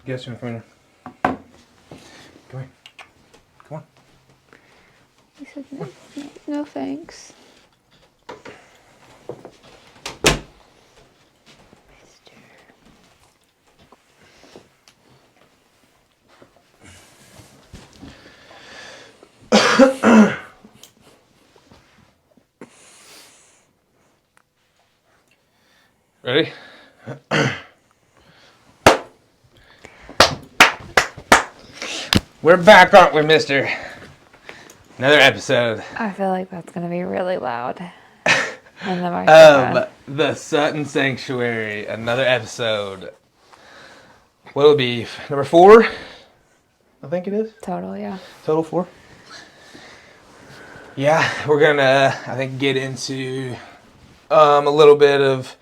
Guess you come here. Come here. Come on. He said, no thanks. Ready? We're back, aren't we, mister? Another episode. I feel like that's going to be really loud. In the microphone. The Sutton Sanctuary. Another episode. What will it be? Number 4? I think it is. Total, yeah. Total 4. Yeah, we're gonna, I think, get into a little bit of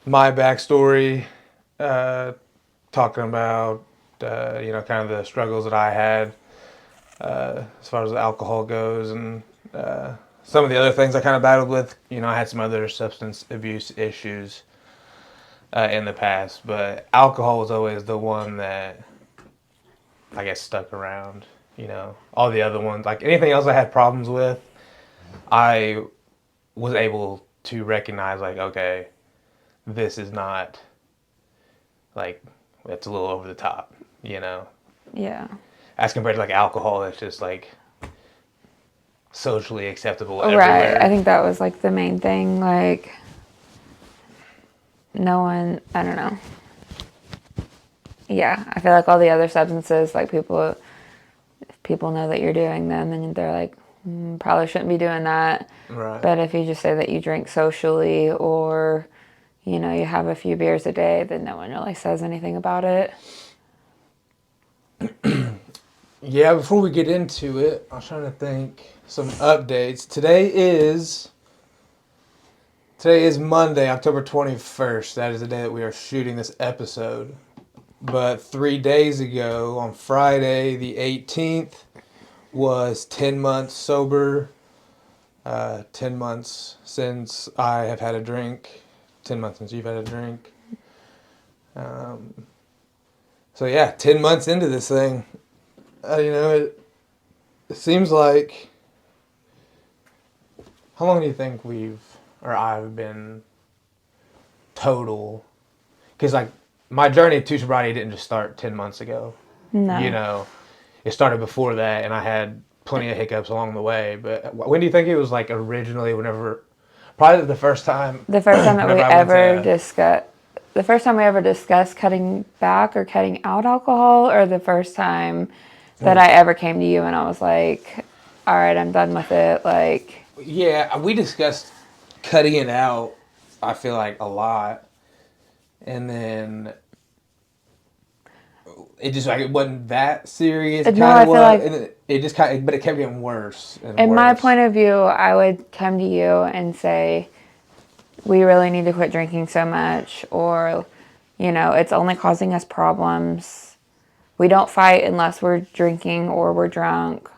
my backstory, talking about, kind of the struggles that I had as far as alcohol goes, and some of the other things I kind of battled with. I had some other substance abuse issues in the past, but alcohol was always the one that I guess stuck around. All the other ones, like anything else I had problems with, I was able to recognize, like, okay, this is not, like, it's a little over the top, Yeah. As compared to, like, alcohol, it's just, like, socially acceptable everywhere. Right. I think that was, like, the main thing. Like, no one, I don't know. Yeah, I feel like all the other substances, like, if people know that you're doing them, and they're like, probably shouldn't be doing that. Right. But if you just say that you drink socially, or, you have a few beers a day, then no one really says anything about it. Yeah, before we get into it, I was trying to think some updates. Today is Monday, October 21st. That is the day that we are shooting this episode. But 3 days ago, on Friday the 18th, was 10 months sober. 10 months since I have had a drink. 10 months since you've had a drink. So yeah, 10 months into this thing. It seems like... How long do you think I've been total? Because, like, my journey to sobriety didn't just start 10 months ago. No. It started before that, and I had plenty of hiccups along the way. But when do you think it was, like, originally, probably the first time... The first time that we ever discussed cutting back or cutting out alcohol, or the first time that I ever came to you and I was like, all right, I'm done with it. Like, yeah, we discussed cutting it out, I feel like, a lot. And then it just, like, it wasn't that serious. No, I feel like it just kind of, but it kept getting worse and in worse. my point of view, I would come to you and say, we really need to quit drinking so much, or, it's only causing us problems. We don't fight unless we're drinking or we're drunk.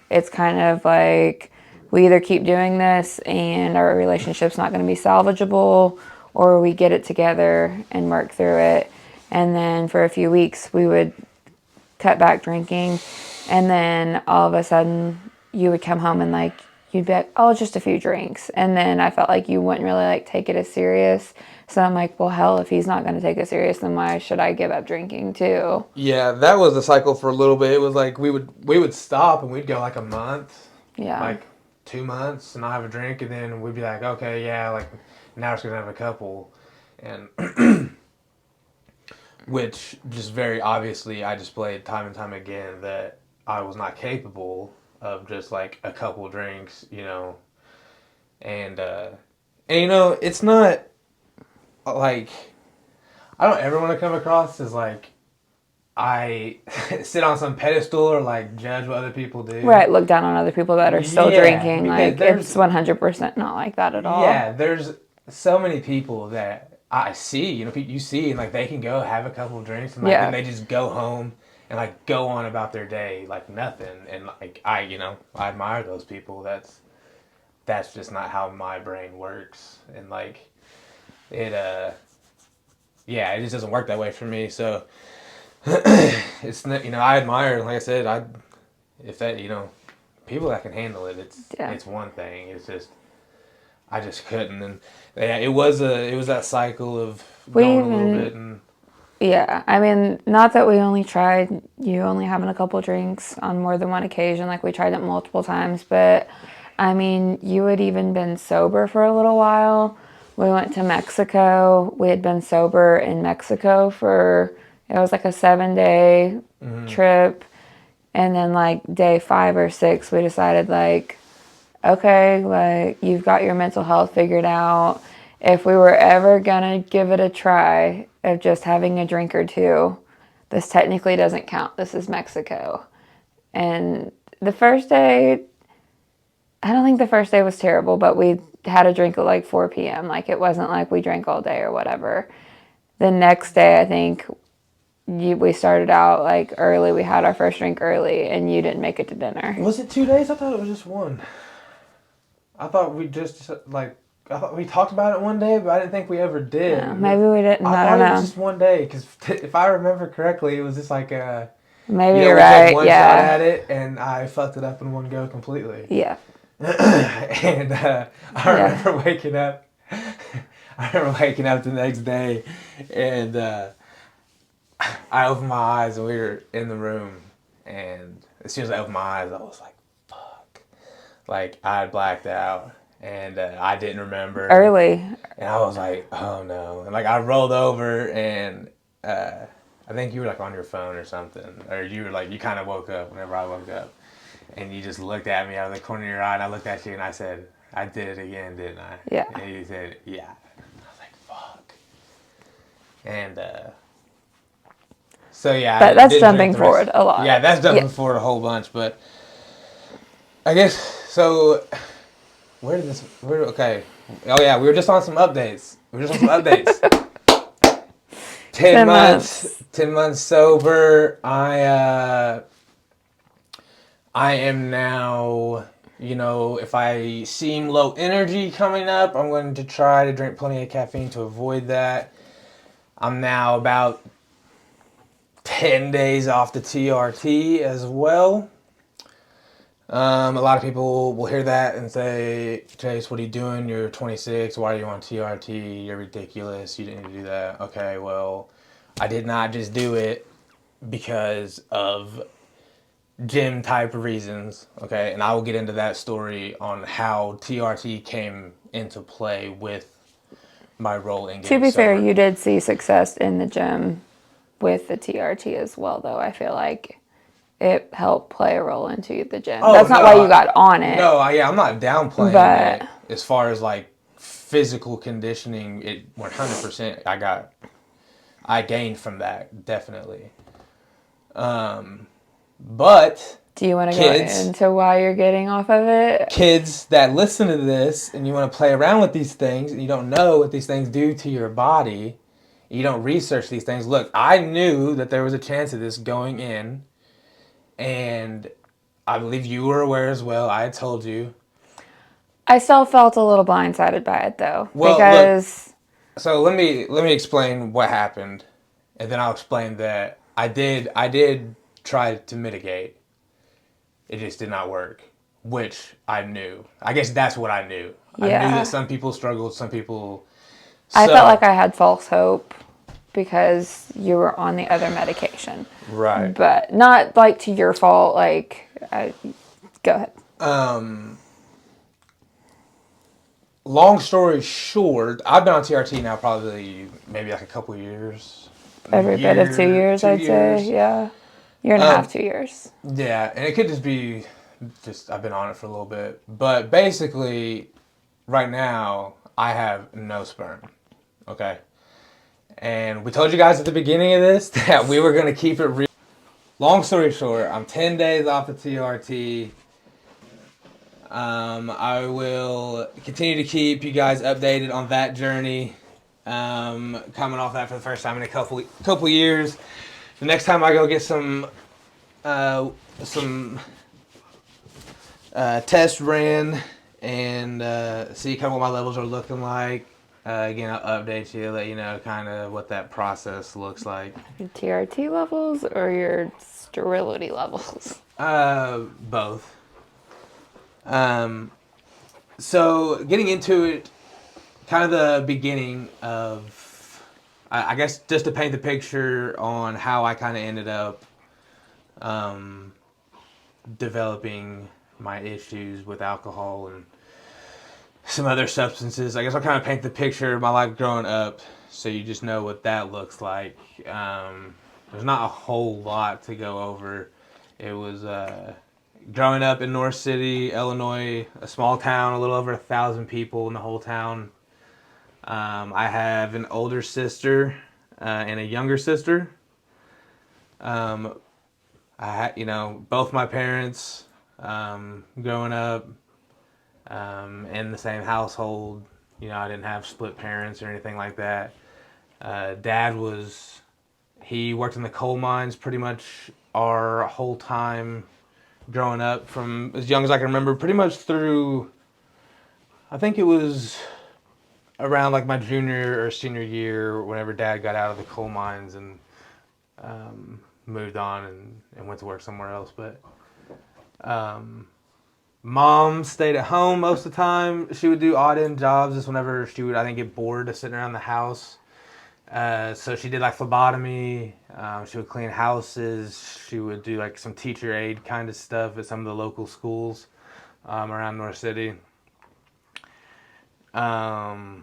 It's kind of like we either keep doing this and our relationship's not going to be salvageable, or we get it together and work through it. And then for a few weeks, we would cut back drinking. And then all of a sudden, you would come home and, like, you'd be like, oh, just a few drinks. And then I felt like you wouldn't really, like, take it as serious. So I'm like, well, hell, if he's not going to take it serious, then why should I give up drinking too? Yeah, that was the cycle for a little bit. It was like we would stop and we'd go like a month. Yeah. Like 2 months and not have a drink, and then we'd be like, okay, yeah, like now we're just going to have a couple. And which just very obviously I displayed time and time again that I was not capable of just like a couple drinks, And it's not like, I don't ever want to come across as like I sit on some pedestal or like judge what other people do. Right, look down on other people that are still drinking. Like, it's 100% not like that at all. Yeah, there's so many people that I see, you see, and like they can go have a couple of drinks and like then they just go home and like go on about their day like nothing. And like I admire those people. That's just not how my brain works. And like it yeah, it just doesn't work that way for me. So it's not, I admire, like I said, if that, people that can handle it, it's one thing. It's just I just couldn't, and yeah, it was that cycle of going a little bit and. Yeah, I mean, not that we only tried you only having a couple drinks on more than one occasion, like we tried it multiple times, but I mean, you had even been sober for a little while. We went to Mexico. We had been sober in Mexico it was like a 7-day trip. And then like day 5 or 6, we decided like, okay, like you've got your mental health figured out. If we were ever gonna give it a try of just having a drink or two, this technically doesn't count. This is Mexico. And the first day, I don't think the first day was terrible, but we had a drink at like 4 p.m. Like it wasn't like we drank all day or whatever. The next day, I think we started out like early. We had our first drink early, and you didn't make it to dinner. Was it 2 days? I thought it was just one. I thought we talked about it one day, but I didn't think we ever did. No, maybe we didn't. I don't thought know. It was just one day, because if I remember correctly, it was just like maybe you're right. Took one shot at it, and I fucked it up in one go completely. Yeah. And I remember waking up. I remember waking up the next day, and I opened my eyes, and we were in the room, and as soon as I opened my eyes, I was like, "Fuck!" Like I had blacked out, and I didn't remember early. And I was like, "Oh no!" And like I rolled over, and I think you were like on your phone or something, or you were like you kind of woke up whenever I woke up, and you just looked at me out of the corner of your eye, and I looked at you, and I said, "I did it again, didn't I?" Yeah. And you said, "Yeah." I was like, "Fuck." And so yeah, but that's jumping forward a lot. Yeah, that's jumping forward a whole bunch. But I guess so. Okay. Oh yeah, we were just on some updates. 10 months. 10 months sober. I am now. If I seem low energy coming up, I'm going to try to drink plenty of caffeine to avoid that. I'm now about 10 days off the TRT as well. A lot of people will hear that and say, "Chase, what are you doing? You're 26. Why are you on TRT? You're ridiculous. You didn't need to do that." Okay, well, I did not just do it because of gym type reasons. Okay, and I will get into that story on how TRT came into play with my role in getting To be fair, sober. you did see success in the gym with the TRT as well, though. I feel like it helped play a role into the gym. That's not why you got on it. No, I'm not downplaying it. As far as like physical conditioning, it 100% I gained from that, definitely. But do you want to go into why you're getting off of it? Kids that listen to this and you want to play around with these things and you don't know what these things do to your body, you don't research these things. Look, I knew that there was a chance of this going in, and I believe you were aware as well. I had told you. I still felt a little blindsided by it though, so let me explain what happened, and then I'll explain that I did try to mitigate. It just did not work, which I knew. I guess that's what I knew. Yeah. I knew that some people struggled, some people. I felt like I had false hope because you were on the other medication. Right. But not like to your fault. Go ahead. Long story short, I've been on TRT now probably maybe like a couple years. Every bit of 2 years, I'd say. Yeah. Year and a half, 2 years. Yeah, and it could just be I've been on it for a little bit. But basically, right now, I have no sperm. Okay? And we told you guys at the beginning of this that we were going to keep it real. Long story short, I'm 10 days off the TRT. I will continue to keep you guys updated on that journey. Coming off that for the first time in a couple years. The next time I go get some tests ran and see kind of what my levels are looking like. Again, I'll update you, let you know kind of what that process looks like. Your TRT levels or your sterility levels? Both. Um, so getting into it, kind of the beginning of, I guess, just to paint the picture on how I kind of ended up um, developing my issues with alcohol and some other substances. I guess I'll kind of paint the picture of my life growing up, so you just know what that looks like. There's not a whole lot to go over. It was growing up in North City, Illinois, a small town, a little over 1,000 people in the whole town. I have an older sister and a younger sister. I had, both my parents growing up in the same household. I didn't have split parents or anything like that. Dad he worked in the coal mines pretty much our whole time growing up, from as young as I can remember, pretty much through, I think it was around like my junior or senior year, whenever Dad got out of the coal mines and moved on and went to work somewhere else. But Mom stayed at home most of the time. She would do odd end jobs just whenever she would, I think, get bored of sitting around the house. So she did like phlebotomy. She would clean houses. She would do like some teacher aide kind of stuff at some of the local schools around North City. I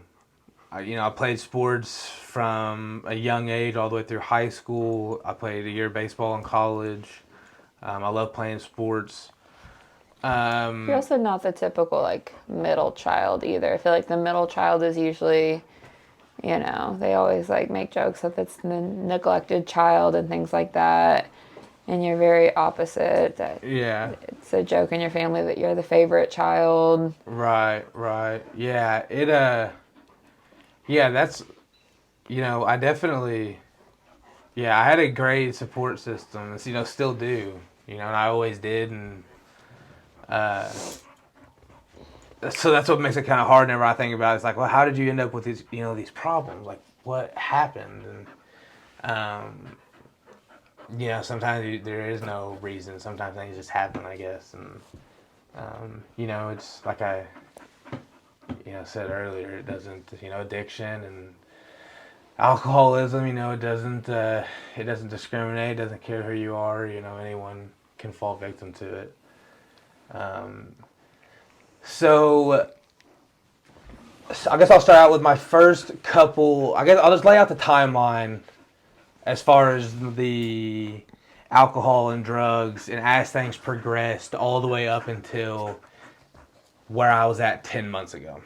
played sports from a young age all the way through high school. I played a year of baseball in college. I love playing sports. You're also not the typical like middle child either. I feel like the middle child is usually, they always like make jokes that it's the neglected child and things like that. And you're very opposite. That Yeah. it's a joke in your family that you're the favorite child. Right. Yeah. Yeah, that's, I definitely, yeah, I had a great support system. It's, still do, and I always did. And, so that's what makes it kind of hard whenever I think about it. It's like, well, how did you end up with these, these problems? Like, what happened? And, sometimes there is no reason. Sometimes things just happen, I guess. And, it's like I, said earlier, it doesn't, addiction and alcoholism, it doesn't discriminate, it doesn't care who you are, anyone can fall victim to it. So I guess I'll start out with my first couple. I guess I'll just lay out the timeline as far as the alcohol and drugs, and as things progressed all the way up until where I was at 10 months ago.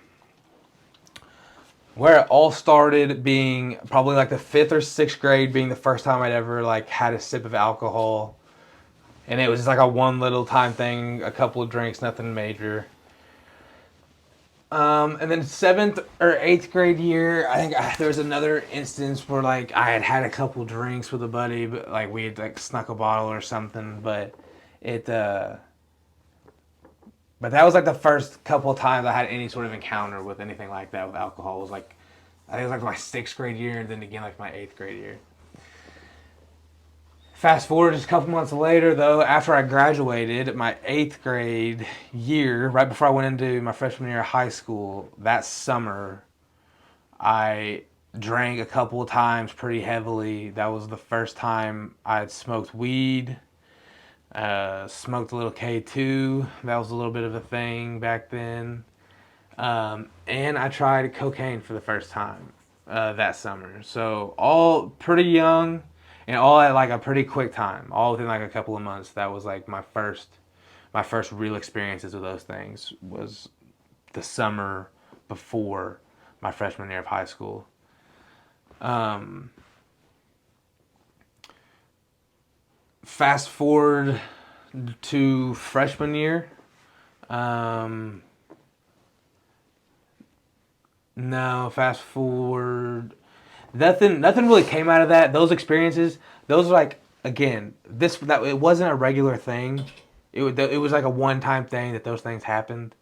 Where it all started being probably like the 5th or 6th grade, being the first time I'd ever like had a sip of alcohol. And it was just like a one little time thing, a couple of drinks, nothing major. And then 7th or 8th grade year, I think there was another instance where like I had a couple drinks with a buddy, but like we had like snuck a bottle or something. But that was like the first couple of times I had any sort of encounter with anything like that with alcohol. It was like, I think it was like my 6th grade year, and then again like my 8th grade year. Fast forward just a couple months later, though, after I graduated, my 8th grade year, right before I went into my freshman year of high school, that summer, I drank a couple of times pretty heavily. That was the first time I had smoked weed, smoked a little K2. That was a little bit of a thing back then. And I tried cocaine for the first time that summer. So all pretty young. And all at like a pretty quick time, all within like a couple of months. That was like my first real experiences with those things was the summer before my freshman year of high school. Fast forward to freshman year. No, fast forward. Nothing really came out of that. Those experiences, those are like, again, it wasn't a regular thing. It was like a one-time thing that those things happened.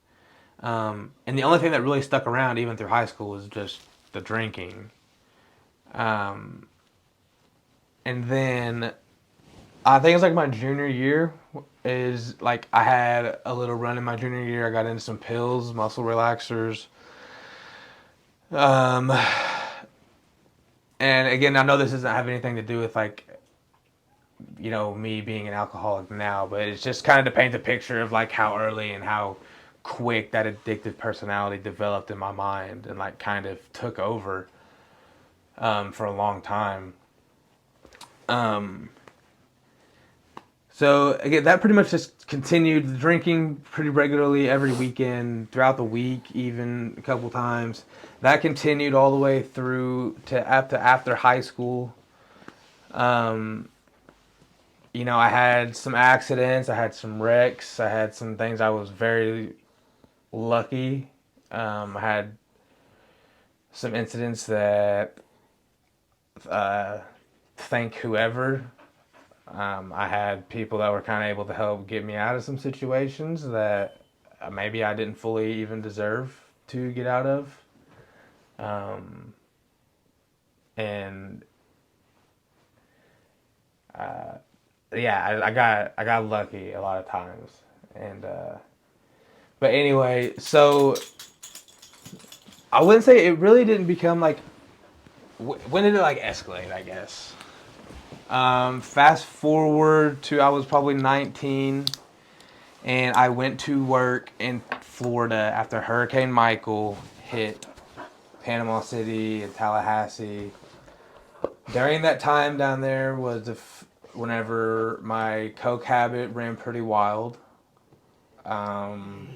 And the only thing that really stuck around even through high school was just the drinking. And then I think it's like my junior year is like I had a little run in my junior year. I got into some pills, muscle relaxers. Um, and again, I know this doesn't have anything to do with like, me being an alcoholic now, but it's just kind of to paint the picture of like how early and how quick that addictive personality developed in my mind and like kind of took over for a long time. Um, So again, that pretty much just continued drinking pretty regularly every weekend, throughout the week, even a couple times. That continued all the way through to after high school. Um, I had some accidents, I had some wrecks, I had some things I was very lucky. I had some incidents that thank whoever. I had people that were kind of able to help get me out of some situations that maybe I didn't fully even deserve to get out of. Um, and yeah, I got lucky a lot of times. And but anyway, so I wouldn't say it really didn't become like when did it like escalate? I guess. Fast forward to I was probably 19, and I went to work in Florida after Hurricane Michael hit Panama City and Tallahassee. During that time down there was whenever my coke habit ran pretty wild. Um,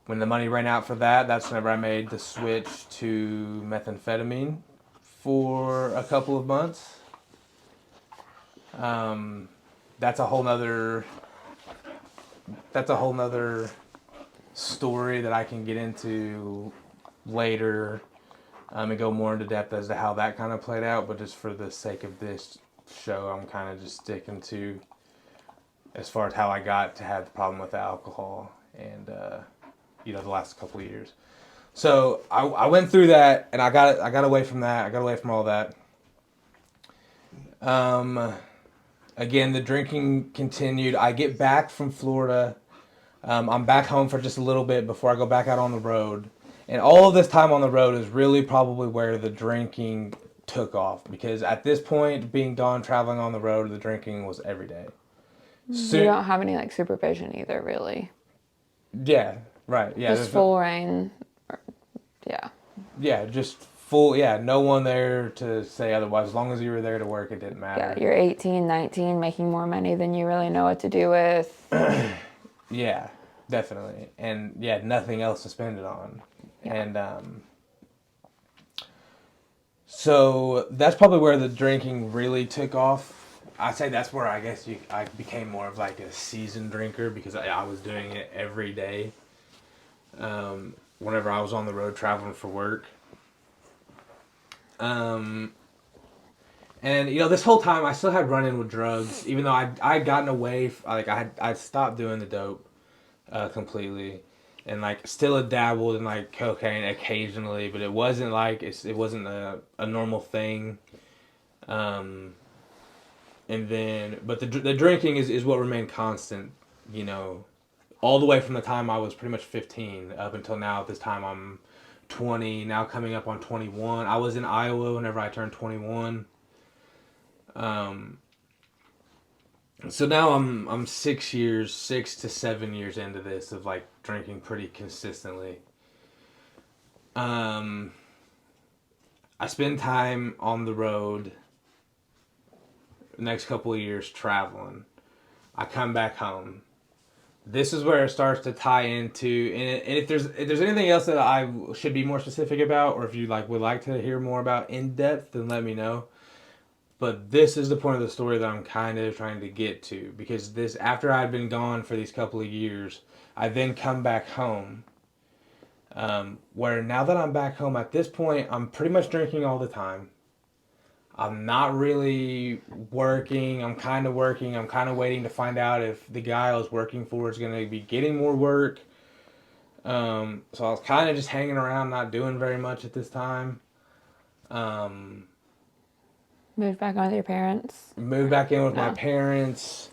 when the money ran out for that, that's whenever I made the switch to methamphetamine for a couple of months. Um, that's a whole nother. That's a whole nother story that I can get into later, and go more into depth as to how that kind of played out. But just for the sake of this show, I'm kind of just sticking to as far as how I got to have the problem with alcohol and the last couple of years. So I went through that, and I got away from that. I got away from all that. Um, Again, the drinking continued. I get back from Florida. I'm back home for just a little bit before I go back out on the road. And all of this time on the road is really probably where the drinking took off. Because at this point, being gone, traveling on the road, the drinking was every day. You don't have any like supervision either, really. Yeah, right. Yeah. Just full reign. Yeah. Yeah, just full. Yeah, no one there to say otherwise. As long as you were there to work, it didn't matter. Yeah, you're 18, 19, making more money than you really know what to do with. Yeah, definitely. And yeah, nothing else to spend it on. Yeah. And so that's probably where the drinking really took off. I'd say that's where I guess I became more of like a seasoned drinker because I was doing it every day. Whenever I was on the road traveling for work. And this whole time I still had run in with drugs, even though I'd gotten away. Like I'd stopped doing the dope completely, and like still had dabbled in like cocaine occasionally, but it wasn't like it wasn't a normal thing. And then, but the drinking is what remained constant, all the way from the time I was pretty much 15 up until now. At this time, I'm 20, now coming up on 21. I was in Iowa whenever I turned 21. So now I'm 6 to 7 years into this of like drinking pretty consistently. I spend time on the road the next couple of years traveling. I come back home. This is where it starts to tie into, and if there's anything else that I should be more specific about, or if you like would like to hear more about in depth, then let me know. But this is the point of the story that I'm kind of trying to get to, because this after I'd been gone for these couple of years, I then come back home. Where now that I'm back home at this point, I'm pretty much drinking all the time. I'm not really working. I'm kind of working. I'm kind of waiting to find out if the guy I was working for is going to be getting more work. So I was kind of just hanging around, not doing very much at this time. Moved back on with your parents? Moved back in with my No. parents.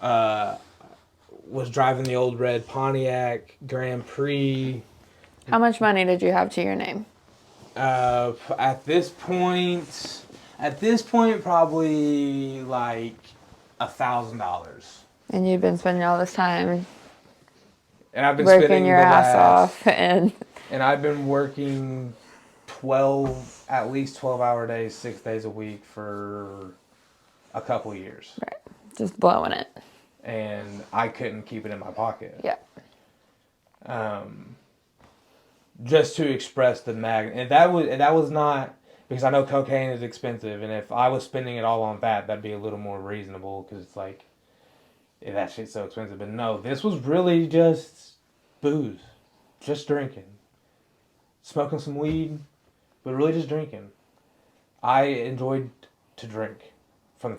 Was driving the old red Pontiac Grand Prix. How much money did you have to your name? At this point, probably like $1,000. And you've been spending all this time And I've been working spending your the ass last, off, and and I've been working at least 12-hour days, 6 days a week for a couple years. right, just blowing it. And I couldn't keep it in my pocket. Yeah. Just to express the and that was not because I know cocaine is expensive, and if I was spending it all on that'd be a little more reasonable because it's like that shit's so expensive. But no, this was really just booze, just drinking, smoking some weed, but really just drinking. I enjoyed to drink. From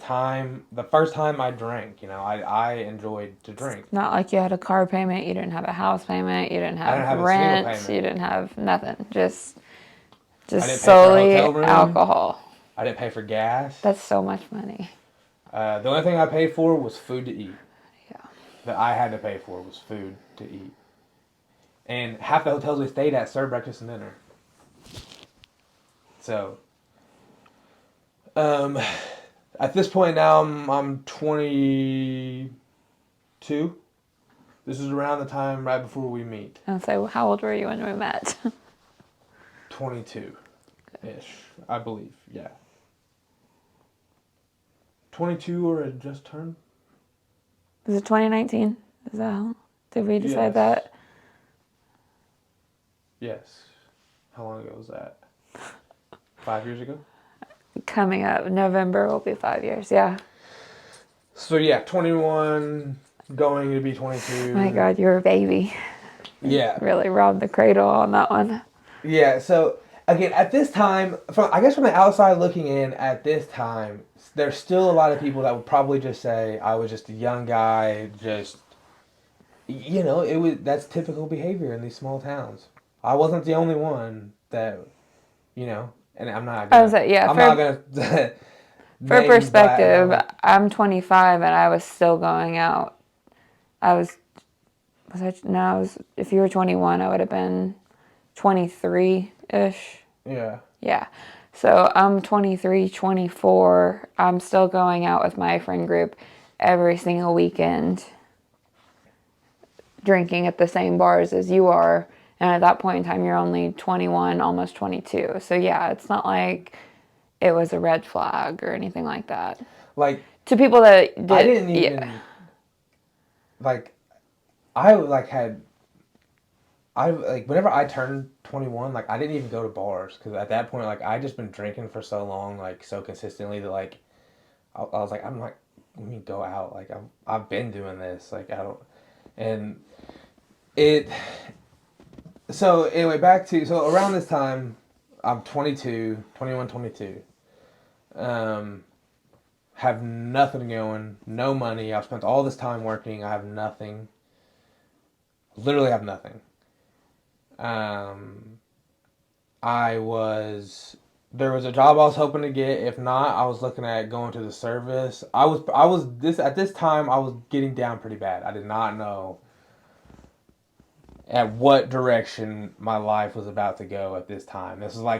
the first time I drank, I enjoyed to drink. Not like you had a car payment, you didn't have a house payment, you didn't I didn't have have a single rent, payment. you didn't have nothing. Just I didn't pay for a solely hotel room. alcohol. I didn't pay for gas. That's so much money. The only thing I paid for was food to eat. Yeah. That I had to pay for was food to eat. And half the hotels we stayed at served breakfast and dinner. So, at this point now, I'm 22. This is around the time right before we meet. And so, how old were you when we met? 22-ish, I believe. Yeah. 22 or had just turned? Was it 2019? Is that how? Did we decide Yes. that? Yes. How long ago was that? 5 years ago? Coming up, November will be 5 years. Yeah. So yeah, 21, going to be 22. My God, you're a baby. Yeah. Really robbed the cradle on that one. Yeah, so again, at this time, from the outside looking in, at this time, there's still a lot of people that would probably just say I was just a young guy, that's typical behavior in these small towns. I wasn't the only one that, and I'm not gonna, not gonna For perspective, I'm 25 and I was still going out. If you were 21, I would have been 23-ish. Yeah. Yeah. So I'm 23, 24. I'm still going out with my friend group every single weekend, drinking at the same bars as you are. And at that point in time, you're only 21, almost 22. So yeah, it's not like it was a red flag or anything like that. Like, to people that did, I didn't even, whenever I turned 21, I didn't even go to bars. Because at that point, I just been drinking for so long, so consistently that, I was like, I'm not, let me go out. I've been doing this. I don't, and it, so anyway, so around this time, I'm 22, 21, 22. Have nothing going, no money. I've spent all this time working. I have nothing. Literally have nothing. There was a job I was hoping to get. If not, I was looking at going to the service. At this time, I was getting down pretty bad. I did not know at what direction my life was about to go at this time. This was I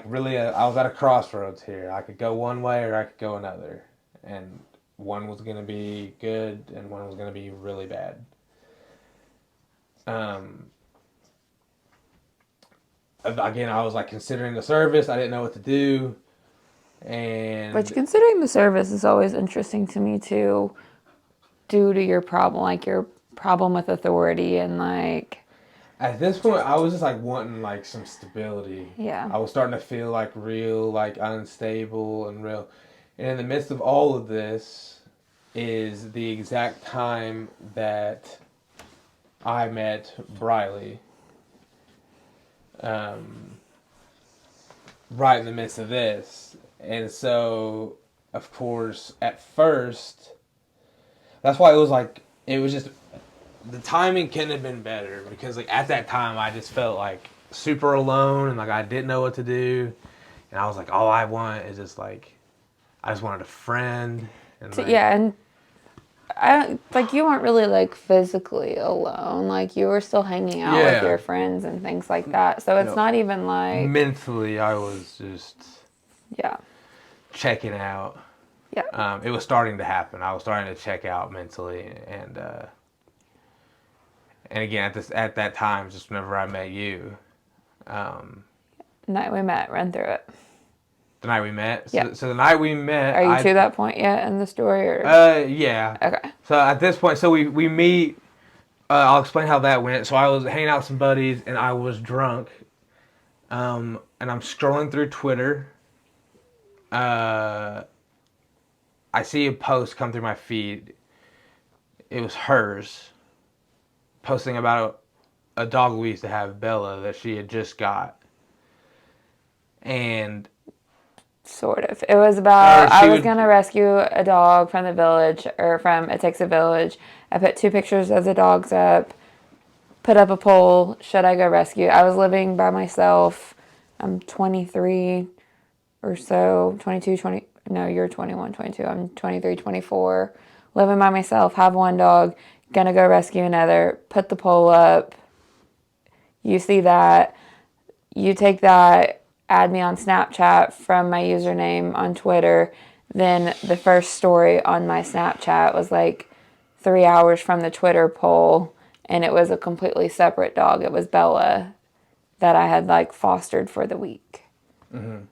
was at a crossroads here. I could go one way or I could go another. And one was going to be good and one was going to be really bad. Again, I was considering the service. I didn't know what to do. But considering the service is always interesting to me too, due to your problem, your problem with authority and At this point, I was just wanting some stability. Yeah. I was starting to feel real unstable and real. And in the midst of all of this is the exact time that I met Briley. Right in the midst of this. And so, of course, at first, that's why it was just the timing couldn't have been better because like at that time I just felt like super alone and like I didn't know what to do, and I was like, all I want is just like I just wanted a friend. And like, Yeah, and I don't, like, you weren't really like physically alone. Like, you were still hanging out with your friends and things like that. So it's not even like mentally I was just checking out. Yeah. It was starting to happen. I was starting to check out mentally, and again at that time, just whenever I met you, Night we met, run through it. the night we met. Yeah. So the night we met. Are you to that point yet in the story? Or? Yeah. Okay. So at this point, so we meet. I'll explain how that went. So I was hanging out with some buddies, and I was drunk. And I'm scrolling through Twitter. I see a post come through my feed. It was hers, posting about a dog we used to have, Bella, that she had just got. And sort of. It was about, I was going to rescue a dog from the village, or from It Takes a Village. I put 2 pictures of the dogs up, put up a poll, should I go rescue? I was living by myself. I'm 23 or so, 22, 20, no, you're 21, 22. I'm 23, 24, living by myself, have 1 dog, gonna go rescue another, put the poll up. You see that, you take that, add me on Snapchat from my username on Twitter. Then the first story on my Snapchat was like 3 hours from the Twitter poll, and it was a completely separate dog. It was Bella that I had like fostered for the week. Mm-hmm.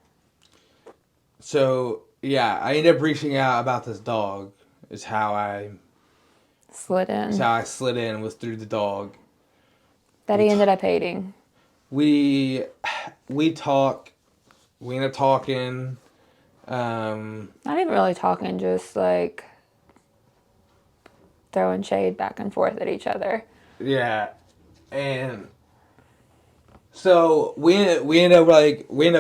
So yeah, I ended up reaching out about this dog. Is how I slid in. Is how I slid in, was through the dog. That he ended up hating. We talk. We ended up talking. Not even really talking, just like throwing shade back and forth at each other. Yeah, and so we end up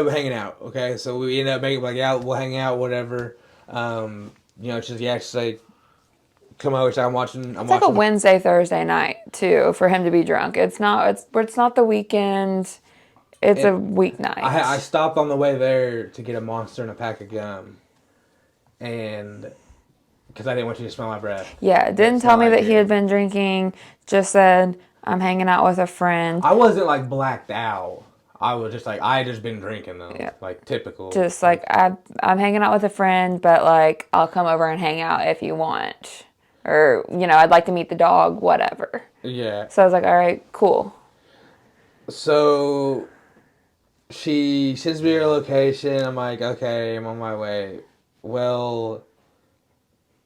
hanging out. Okay, so we end up making like, yeah, we'll hang out, whatever. It's just like come over. I'm watching. It's like a Wednesday, Thursday night too for him to be drunk. It's not the weekend. It's a weeknight. I stopped on the way there to get a Monster and a pack of gum, and because I didn't want you to smell my breath. Yeah, didn't tell me that he had been drinking. Just said, I'm hanging out with a friend. I wasn't like blacked out. I was just like, I had just been drinking though. Yeah. Like typical. Just like, I'm hanging out with a friend, but like, I'll come over and hang out if you want. Or, I'd like to meet the dog, whatever. Yeah. So I was like, all right, cool. So she sends me her location. I'm like, okay, I'm on my way. Well,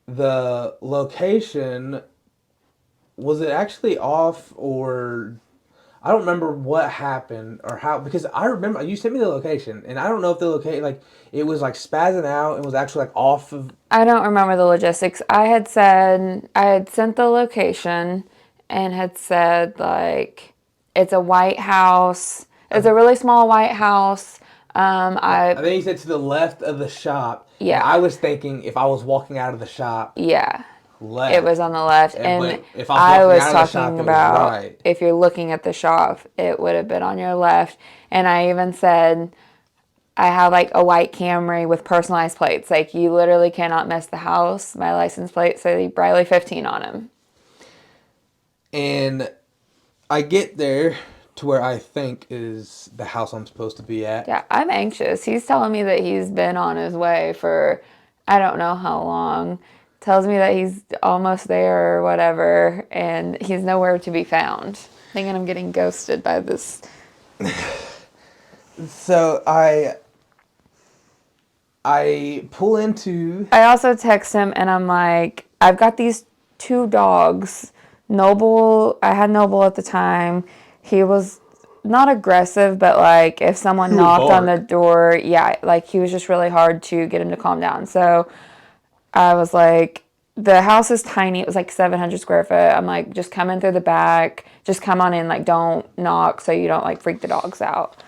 the location, was it actually off, or I don't remember what happened or how, because I remember you sent me the location and I don't know if the location, like, it was like spazzing out and was actually like off of. I don't remember the logistics. I had sent the location and had said like, it's a white house. It's a really small white house. I think you said to the left of the shop. Yeah. I was thinking if I was walking out of the shop. Yeah. Left. It was on the left. And if I was talking about right. If you're looking at the shop, it would have been on your left. And I even said, I have like a white Camry with personalized plates. Like, you literally cannot miss the house. My license plate says Briley 15 on him. And I get there to where I think is the house I'm supposed to be at. Yeah, I'm anxious. He's telling me that he's been on his way for I don't know how long. Tells me that he's almost there or whatever, and he's nowhere to be found. Thinking I'm getting ghosted by this. So I pull into. I also text him and I'm like, I've got these 2 dogs. Noble, I had Noble at the time. He was not aggressive, but like if someone knocked on the door, yeah, like he was just really hard to get him to calm down. So I was like, the house is tiny. It was like 700 square foot. I'm like, just come in through the back. Just come on in. Like, don't knock so you don't like freak the dogs out.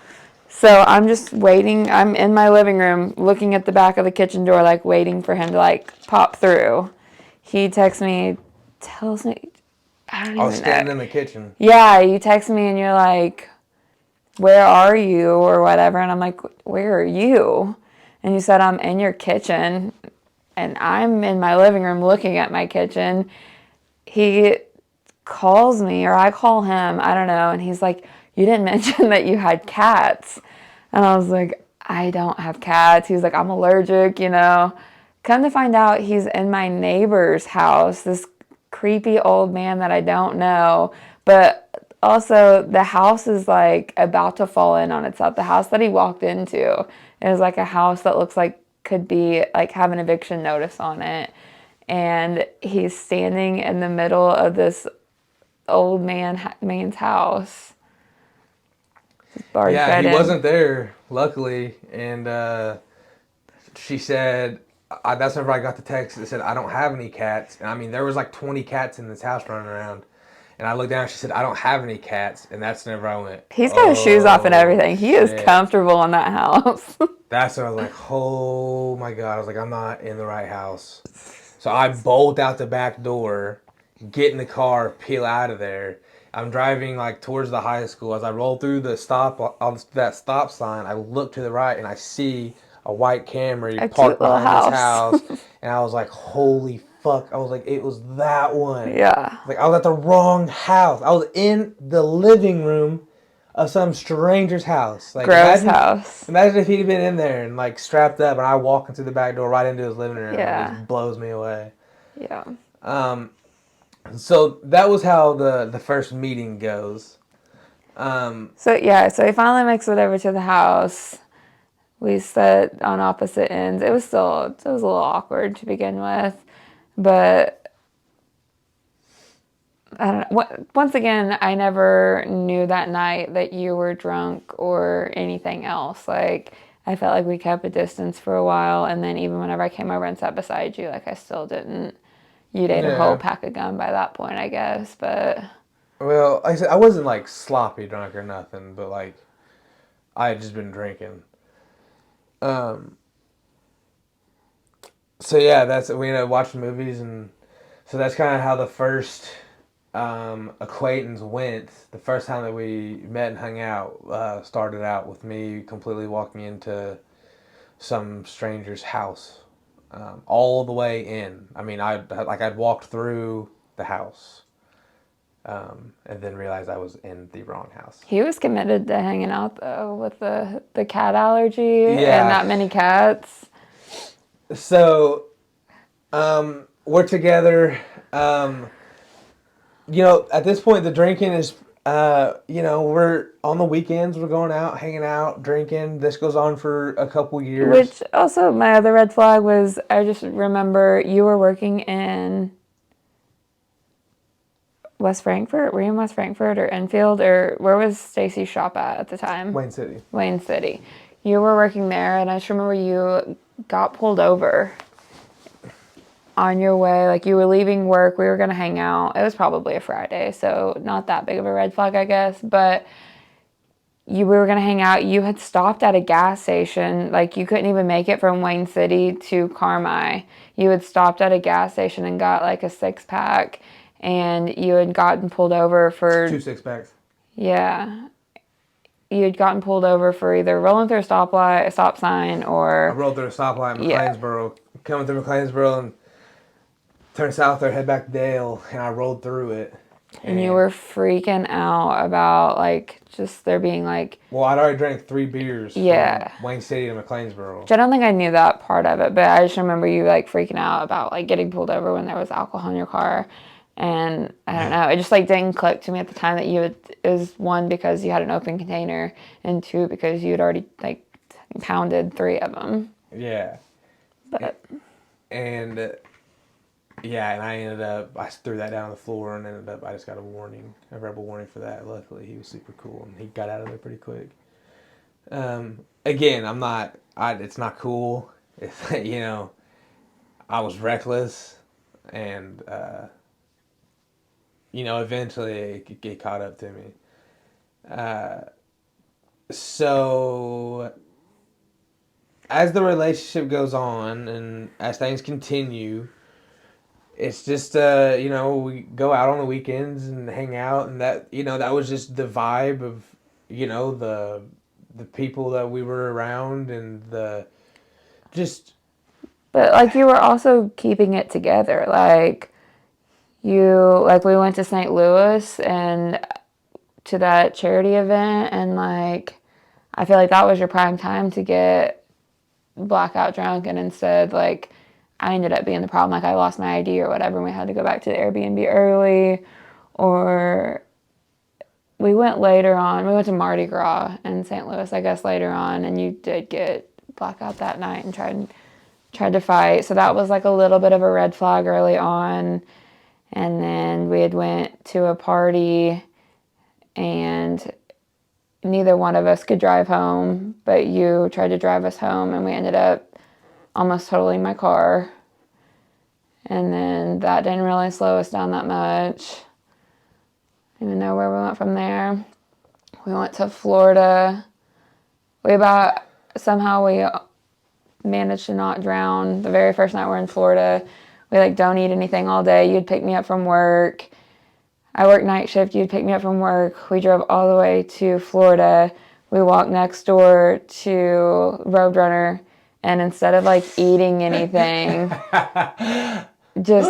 So I'm just waiting. I'm in my living room looking at the back of the kitchen door, like waiting for him to like pop through. He texts me, tells me, I don't I was even standing know. in the kitchen. Yeah, you text me and you're like, where are you or whatever, and I'm like, where are you? And you said, I'm in your kitchen, and I'm in my living room looking at my kitchen. He calls me, or I call him, I don't know, and he's like, you didn't mention that you had cats. And I was like, I don't have cats. He's like, I'm allergic, you know. Come to find out, he's in my neighbor's house, this creepy old man that I don't know. But also, the house is like about to fall in on itself. The house that he walked into is like a house that looks like could be like have an eviction notice on it. And he's standing in the middle of this old man's house. Barged Yeah, right he in. wasn't there, luckily, and she said, that's whenever I got the text that said, I don't have any cats. And I mean, there was like 20 cats in this house running around. And I looked down and she said, I don't have any cats. And that's whenever I went, He's got his shoes off and oh, everything. He is shit. comfortable in that house. That's when I was like, oh my God. I was like, I'm not in the right house. So I bolt out the back door, get in the car, peel out of there. I'm driving like towards the high school. As I roll through the that stop sign, I look to the right and I see a white Camry A parked cute little behind this house. house. And I was like, holy fuck. I was like, it was that one. Yeah. Like, I was at the wrong house. I was in the living room of some stranger's house. Like, Gross house. imagine if he'd been in there and like strapped up and I walking through the back door right into his living room. It Yeah. just blows me away. Yeah. So that was how the first meeting goes. So he finally makes it over to the house. We sat on opposite ends. It was a little awkward to begin with, but I don't know. Once again, I never knew that night that you were drunk or anything else. Like, I felt like we kept a distance for a while, and then even whenever I came over and sat beside you, like, I still didn't. You'd ate a whole Yeah. pack of gum by that point, I guess, but Well, like I said, I wasn't like sloppy drunk or nothing, but like I had just been drinking. Um. So yeah, that's we ended up watching movies, and so that's kind of how the first acquaintance went. The first time that we met and hung out started out with me completely walking into some stranger's house, all the way in. I mean, I'd walked through the house, and then realized I was in the wrong house. he was committed to hanging out, though, with the cat allergy and Yeah. that many cats. So, we're together. At this point, the drinking is, we're on the weekends, we're going out, hanging out, drinking. This goes on for a couple years. Which also, my other red flag was, I just remember you were working in West Frankfort. Were you in West Frankfort or Enfield? Or where was Stacy's shop at the time? Wayne City. Wayne City. You were working there, and I just remember you got pulled over on your way. Like, you were leaving work. We were going to hang out. It was probably a Friday, so not that big of a red flag, I guess. But we were going to hang out. You had stopped at a gas station. Like, you couldn't even make it from Wayne City to Carmi. You had stopped at a gas station and got like a 6-pack, and you had gotten pulled over for 2 6-packs. Yeah. You had gotten pulled over for either rolling through a stop sign, I or rolled through a stoplight in Yeah. McLeansboro, coming through McLeansboro, and turned south there, head back to Dale, and I rolled through it. and you were freaking out about like just there being like, Well, I'd already drank 3 beers Yeah. from Wayne City to McLeansboro. which I don't think I knew that part of it, but I just remember you like freaking out about like getting pulled over when there was alcohol in your car. And I don't know, it just like didn't click to me at the time that it was, one, because you had an open container, and 2, because you had already like pounded 3 of them. Yeah. But And and I threw that down on the floor and I just got a verbal warning for that. Luckily, he was super cool and he got out of there pretty quick. Again, it's not cool. It's, I was reckless and, eventually it could get caught up to me. So as the relationship goes on and as things continue, it's just we go out on the weekends and hang out, and that was just the vibe of the people that we were around, and the just But like you were also keeping it together. Like we went to St. Louis and to that charity event, and like I feel like that was your prime time to get blackout drunk, and instead like I ended up being the problem. Like I lost my ID or whatever, and we had to go back to the Airbnb early, or we went later on. We went to Mardi Gras in St. Louis, I guess, later on, and you did get blackout that night and tried to fight. So that was like a little bit of a red flag early on. And then we had went to a party, and neither one of us could drive home, but you tried to drive us home, and we ended up almost totaling my car. And then that didn't really slow us down that much. I don't even know where we went from there. We went to Florida. Somehow we managed to not drown the very first night we're in Florida. We like don't eat anything all day. You'd pick me up from work. I worked night shift. You'd pick me up from work. We drove all the way to Florida. We walked next door to Roadrunner, and instead of like eating anything, just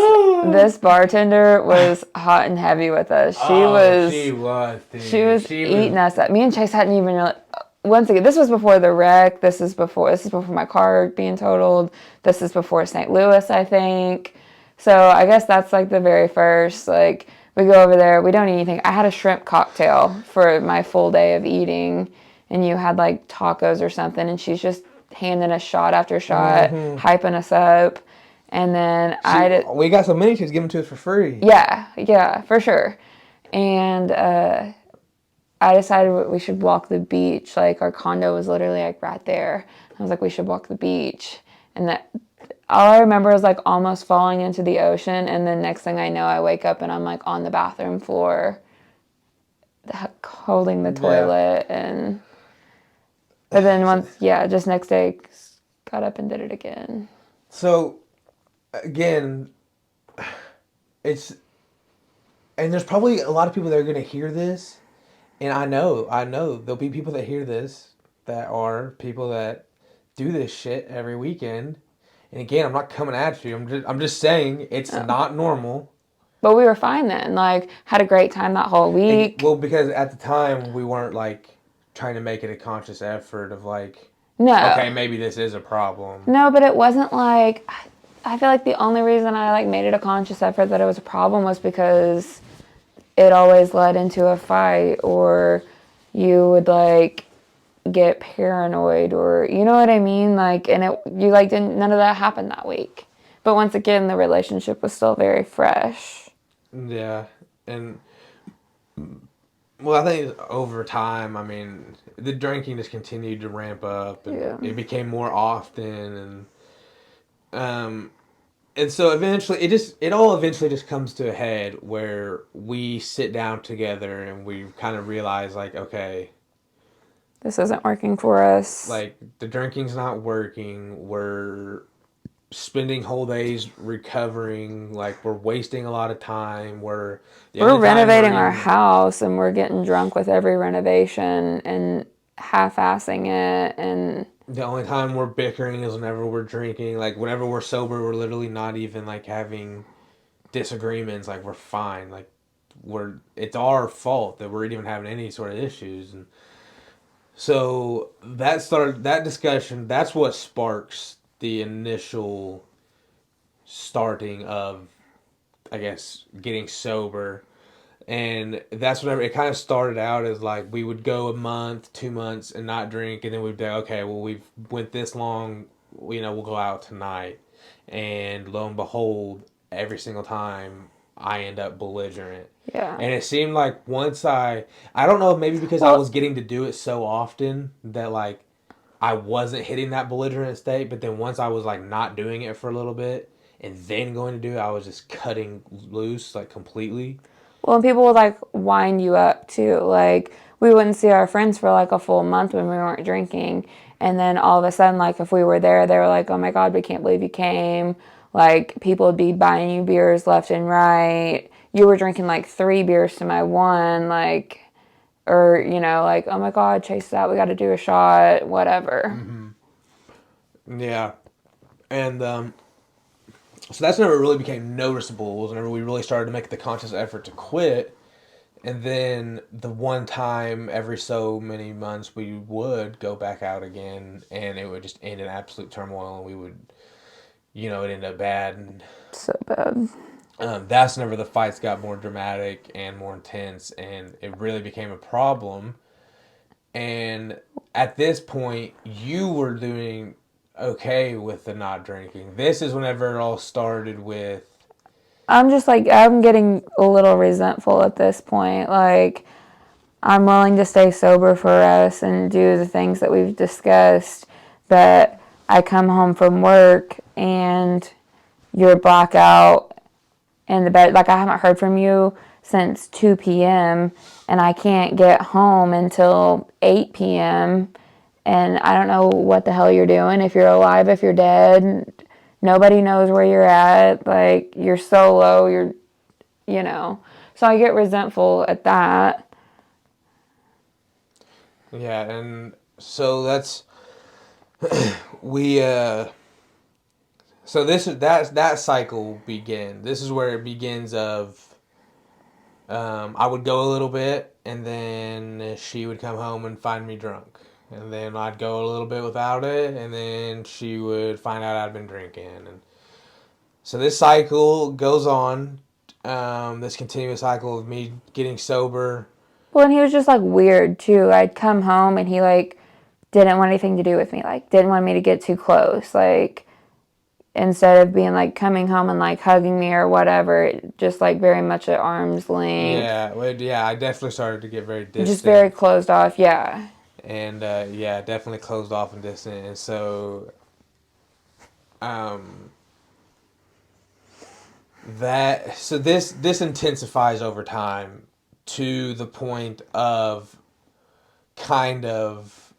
this bartender was hot and heavy with us. She was eating us up. Me and Chase hadn't even really. Once again, this was before the wreck. This is before my car being totaled. This is before St. Louis, I think. So I guess that's like the very first. Like we go over there, we don't eat anything. I had a shrimp cocktail for my full day of eating, and you had like tacos or something, and she's just handing us shot after shot, hyping us up. And then we got so many, she was giving to us for free. Yeah, for sure. And I decided we should walk the beach. Like our condo was literally like right there. I was like, we should walk the beach. And that all I remember is like almost falling into the ocean. And then next thing I know, I wake up and I'm like on the bathroom floor, holding the toilet. But then just next day, got up and did it again. So again, and there's probably a lot of people that are going to hear this. And I know there'll be people that hear this that are people that do this shit every weekend. And again, I'm not coming at you. I'm just saying it's not normal. But we were fine then. Like had a great time that whole week. Because at the time we weren't like trying to make it a conscious effort of like, no, okay, maybe this is a problem. No, but it wasn't like. I feel like the only reason I like made it a conscious effort that it was a problem was because it always led into a fight, or you would like get paranoid, or you know what I mean? Like, and none of that happened that week. But once again, the relationship was still very fresh. Yeah. And well, I think over time, I mean, the drinking just continued to ramp up, and it became more often, and so eventually it all eventually just comes to a head where we sit down together and we kind of realize like, okay, this isn't working for us. Like the drinking's not working. We're spending whole days recovering. Like we're wasting a lot of time. We're renovating our house, and we're getting drunk with every renovation and half-assing it, and the only time we're bickering is whenever we're drinking. Like whenever we're sober, we're literally not even like having disagreements. Like we're fine. Like it's our fault that we're even having any sort of issues. And so that discussion. That's what sparks the initial starting of, I guess, getting sober. And that's whenever it kind of started out as like we would go a month, 2 months and not drink, and then we'd be like, okay, well we've went this long, we'll go out tonight. And lo and behold, every single time I end up belligerent. Yeah. And it seemed like once I don't know, maybe because I was getting to do it so often that like I wasn't hitting that belligerent state, but then once I was like not doing it for a little bit and then going to do it, I was just cutting loose like completely. Well, and people would like wind you up too. Like we wouldn't see our friends for like a full month when we weren't drinking, and then all of a sudden, like if we were there, they were like, "Oh my God, we can't believe you came," Like, people would be buying you beers left and right. You were drinking like 3 beers to my 1, like, or, you know, like, oh my God, Chase that, we got to do a shot, whatever. Yeah. And so that's never really became noticeable, was whenever we really started to make the conscious effort to quit. And then the one time every so many months we would go back out again, and it would just end in absolute turmoil, and we would, you know, it ended up bad. And So bad. that's whenever the fights got more dramatic and more intense, and it really became a problem. And at this point, you were doing okay with the not drinking. This is whenever it all started with. I'm just like, I'm getting a little resentful at this point. Like, I'm willing to stay sober for us and do the things that we've discussed, but I come home from work and you're blackout in the bed. Like, I haven't heard from you since 2 p.m. and I can't get home until 8 p.m. And I don't know what the hell you're doing, if you're alive, if you're dead. Nobody knows where you're at. Like, you're solo, you know. So I get resentful at that. Yeah, and so that's we so this is that cycle began. This is where it begins of I would go a little bit, and then she would come home and find me drunk. And then I'd go a little bit without it, and then she would find out I'd been drinking. And so this cycle goes on, this continuous cycle of me getting sober. Well, and he was just like weird too. I'd come home and he like didn't want anything to do with me. Like, didn't want me to get too close. Like, instead of being like coming home and like hugging me or whatever, just like very much at arm's length. Yeah, well, yeah, I definitely started to get very distant. Just very closed off, yeah. And yeah, definitely closed off and distant. And so this intensifies over time to the point of kind of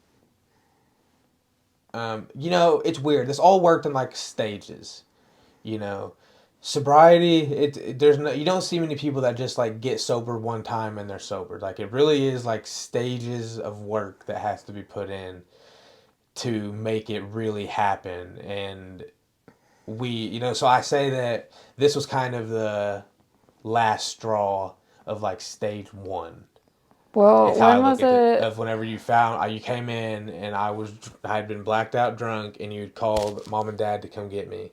you know, it's weird. This all worked in like stages, you know. Sobriety, there's no, you don't see many people that just like get sober one time and they're sober. Like, it really is like stages of work that has to be put in to make it really happen. And we, you know, so I say that this was kind of the last straw of like stage 1. Well, It's how I when look was at it. it? Of whenever you found, you came in and I had been blacked out drunk, and you'd called mom and dad to come get me.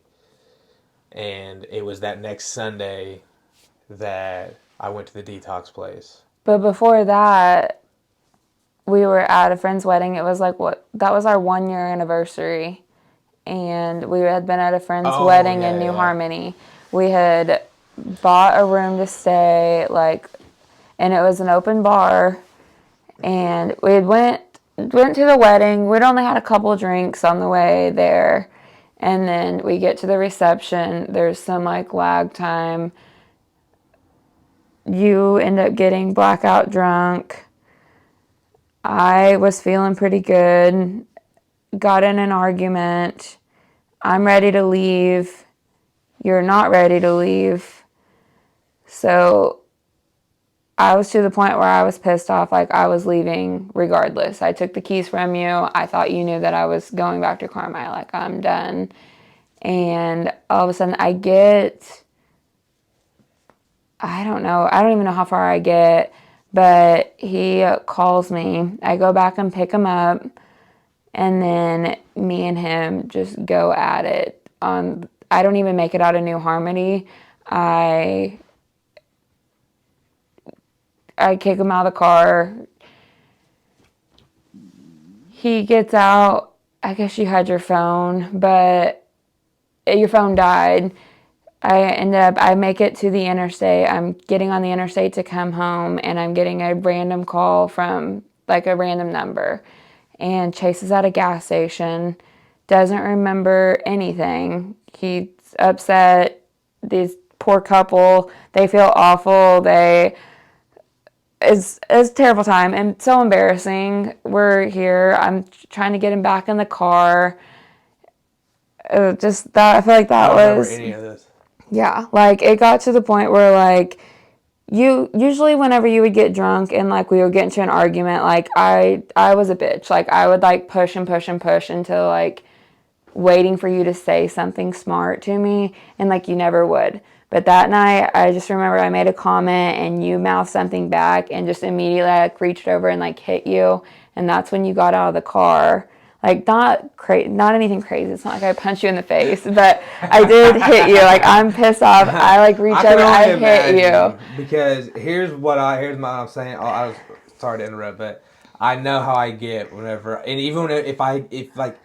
And it was that next Sunday that I went to the detox place. But before that, we were at a friend's wedding. It was like, what? That was our 1 year anniversary. And we had been at a friend's wedding in New Harmony. We had bought a room to stay, like, and it was an open bar. And we had went to the wedding. We'd only had a couple drinks on the way there. And then we get to the reception. There's some like lag time. You end up getting blackout drunk. I was feeling pretty good. Got in an argument. I'm ready to leave. You're not ready to leave. So I was to the point where I was pissed off, like I was leaving regardless. I took the keys from you. I thought you knew that I was going back to Carmine. Like, I'm done. And all of a sudden I don't know. I don't even know how far I get, but he calls me. I go back and pick him up, and then me and him just go at it. I don't even make it out of New Harmony. I kick him out of the car. He gets out. I guess you had your phone, but your phone died. I make it to the interstate. I'm getting on the interstate to come home, and I'm getting a random call from like a random number. And Chase is at a gas station, doesn't remember anything. He's upset. These poor couple, they feel awful. It's a terrible time and so embarrassing. We're here. I'm trying to get him back in the car. just that, I feel like that I don't was... remember any of this. Yeah, like, it got to the point where, like, usually whenever you would get drunk and, like, we would get into an argument, like, I was a bitch. Like, I would, like, push and push and push until, like, waiting for you to say something smart to me, and, like, you never would. But that night, I just remember I made a comment, and you mouthed something back, and just immediately I, like, reached over and, like, hit you, and that's when you got out of the car. Like, not anything crazy. It's not like I punched you in the face, but I did hit you. Like, I'm pissed off. I, like, reached over, I hit you. Because here's what I'm saying. I was sorry to interrupt, but I know how I get whenever, and even if like,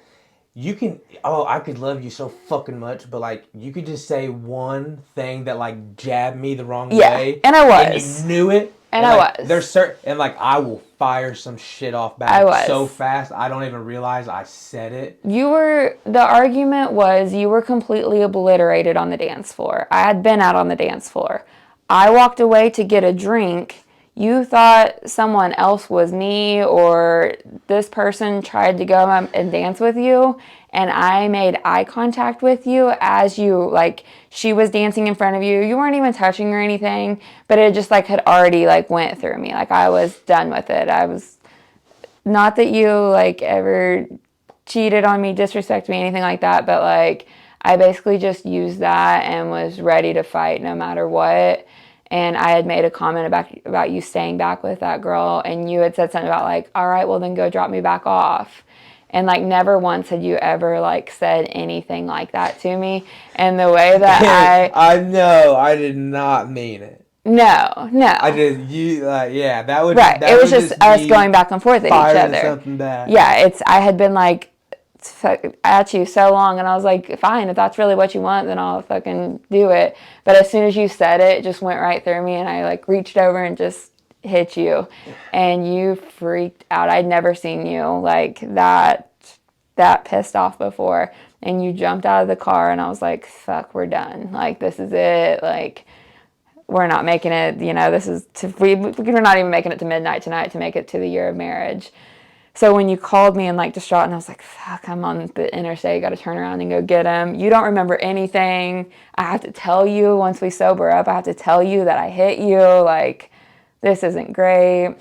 you can, I could love you so fucking much, but, like, you could just say one thing that, like, jabbed me the wrong way. And I was. And you knew it. And I like, was. There's certain, and, like, I will fire some shit off back so fast, I don't even realize I said it. The argument was you were completely obliterated on the dance floor. I had been out on the dance floor. I walked away to get a drink. You thought someone else was me, or this person tried to go and dance with you, and I made eye contact with you as you, like, she was dancing in front of you. You weren't even touching or anything, but it just, like, had already, like, went through me. Like, I was done with it. I was, not that you, like, ever cheated on me, disrespected me, anything like that, but, like, I basically just used that and was ready to fight no matter what. And I had made a comment about you staying back with that girl, and you had said something about, like, all right, well, then go drop me back off. And, like, never once had you ever, like, said anything like that to me. And the way that I know, I did not mean it. No. I did, yeah, that would... Right, that it was just us going back and forth at each other. Something back. Yeah, I had been, like, at you so long, and I was like, fine, if that's really what you want, then I'll fucking do it. But as soon as you said it, it just went right through me, and I, like, reached over and just hit you, and you freaked out. I'd never seen you, like, that pissed off before, and you jumped out of the car, and I was like, fuck, we're done. Like, this is it. Like, we're not making it, we're not even making it to midnight tonight to make it to the year of marriage. So when you called me and, like, distraught, and I was like, fuck, I'm on the interstate, got to turn around and go get him. You don't remember anything. I have to tell you, once we sober up, I have to tell you that I hit you. Like, this isn't great.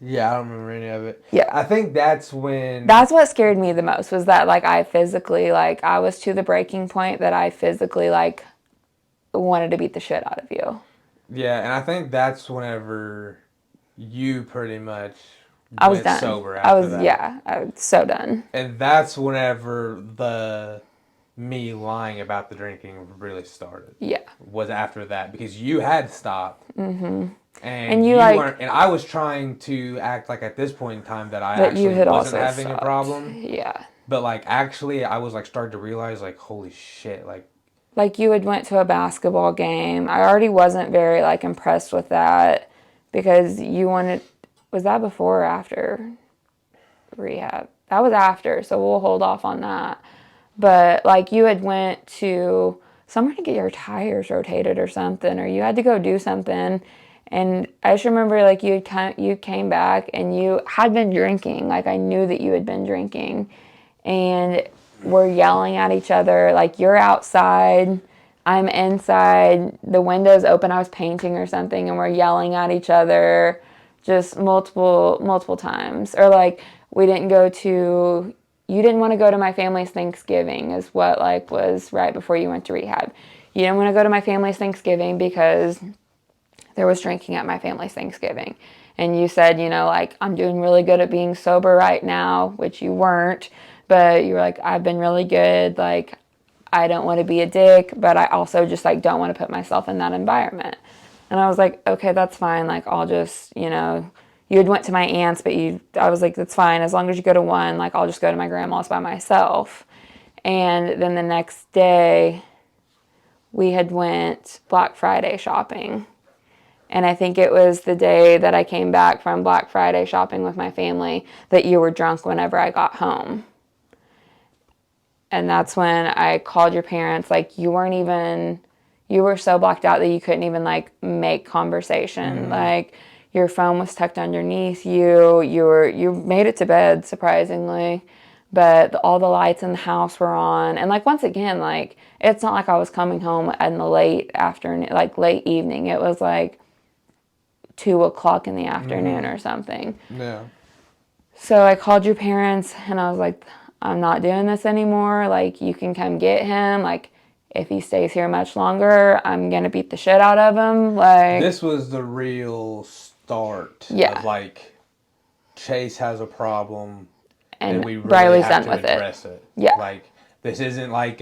Yeah, I don't remember any of it. Yeah. I think that's when... That's what scared me the most, was that, like, I physically, like, I was to the breaking point that I physically, like, wanted to beat the shit out of you. Yeah, and I think that's whenever you pretty much... I was done. Sober after that. Yeah, I was so done. And that's whenever me lying about the drinking really started. Yeah. Was after that, because you had stopped. Mm-hmm. And you like, weren't, and I was trying to act like at this point in time that I actually wasn't having a problem. Yeah. But, like, actually I was, like, starting to realize, like, holy shit, like you had went to a basketball game. I already wasn't very, like, impressed with that, because you wanted... Was that before or after rehab? That was after, so we'll hold off on that. But, like, you had went to somewhere to get your tires rotated or something, or you had to go do something. And I just remember, like, you came back and you had been drinking. Like, I knew that you had been drinking. And we're yelling at each other. Like, you're outside, I'm inside, the window's open, I was painting or something, and we're yelling at each other. Just multiple times. Or, like, you didn't want to go to my family's Thanksgiving, is what, like, was right before you went to rehab. You didn't want to go to my family's Thanksgiving because there was drinking at my family's Thanksgiving. And you said, like, I'm doing really good at being sober right now, which you weren't. But you were like, I've been really good. Like, I don't want to be a dick, but I also just, like, don't want to put myself in that environment. And I was like, okay, that's fine. Like, I'll just, you had went to my aunt's, but I was like, that's fine. As long as you go to one, like, I'll just go to my grandma's by myself. And then the next day, we had went Black Friday shopping. And I think it was the day that I came back from Black Friday shopping with my family that you were drunk whenever I got home. And that's when I called your parents. Like, you were so blacked out that you couldn't even, like, make conversation. Mm. Like, your phone was tucked underneath you. You made it to bed, surprisingly. but all the lights in the house were on. And like, once again, like, it's not like I was coming home in the late afternoon, like late evening. It was like 2 o'clock in the afternoon or something. Yeah. So I called your parents and I was like, I'm not doing this anymore. Like, you can come get him. Like, if he stays here much longer, I'm going to beat the shit out of him. Like, This was the real start Yeah. of like Chase has a problem and and we really Briley's have done to with address it. it. Yeah. Like this isn't like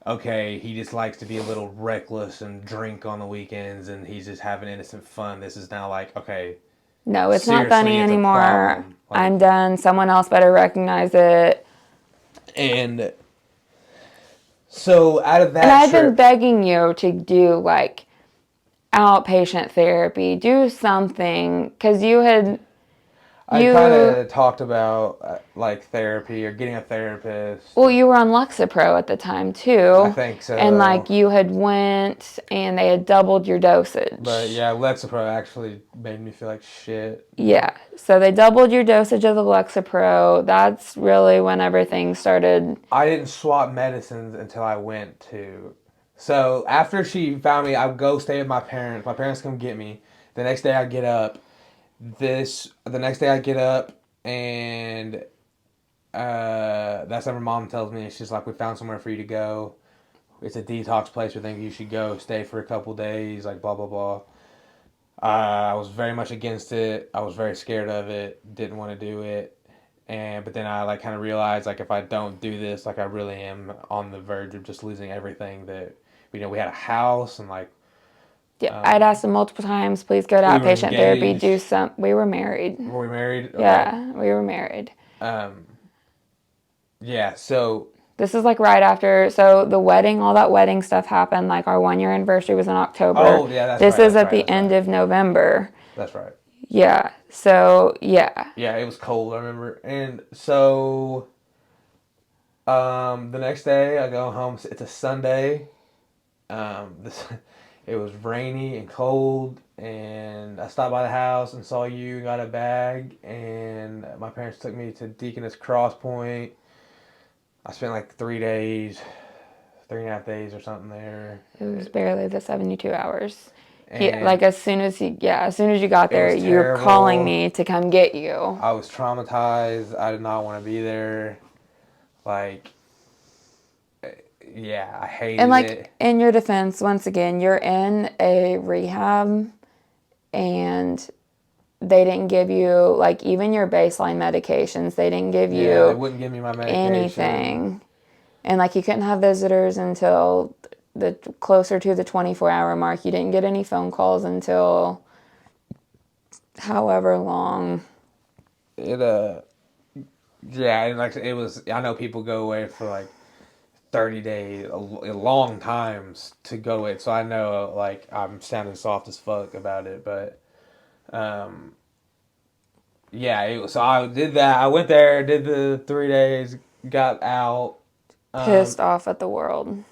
okay, he just likes to be a little reckless and drink on the weekends and he's just having innocent fun. This is now like, okay, No, it's not seriously, funny it's a anymore. problem. Like, I'm done. Someone else better recognize it. and so out of that And I've been trip, begging you to do like outpatient therapy, do something, because I kind of talked about like therapy or getting a therapist. well, you were on Lexapro at the time I too, think so. and like you had went and they had doubled your dosage. But yeah, Lexapro actually made me feel like shit. Yeah, so they doubled your dosage of the Lexapro. That's really when everything started. I didn't swap medicines until I went to. So after she found me, I would go stay with my parents. My parents come get me. The next day I get up. The next day I get up and that's when my mom tells me, she's like, we found somewhere for you to go. It's a detox place. We think you should go stay for a couple days. Like blah blah blah. I was very much against it. I was very scared of it. Didn't want to do it. But then I like kind of realized like if I don't do this, like I really am on the verge of just losing everything that we had a house and like Yeah, I'd asked them multiple times, please go to we were outpatient therapy, do engaged. some. We were married. Were we married? Okay. Yeah, we were married. Yeah. So This is like right after, so the wedding, all that wedding stuff happened. Like our 1 year anniversary was in October. oh yeah, that's This right. is That's at right. the That's end right. of November. That's right. Yeah. So yeah. Yeah, it was cold. I remember. And so the next day I go home. It's a Sunday. This it was rainy and cold, and I stopped by the house and saw you, got a bag, and my parents took me to Deaconess Cross Point. I spent like 3 days, 3.5 days or something there. It was barely the 72 hours. And Like as soon as you got it there, was you were calling terrible. me to come get you. I was traumatized. I did not want to be there. Like, yeah, I hated And like it. in your defense, once again, you're in a rehab and they didn't give you like even your baseline medications. They didn't give Yeah, you they wouldn't give me my medication. anything. And like you couldn't have visitors until the closer to the 24-hour mark. You didn't get any phone calls until however long. It yeah, and like it was. I know people go away for like 30 days, long times to go away. So I know like I'm sounding soft as fuck about it, but yeah, so I did that. I went there, did the 3 days, got out. Pissed off at the world.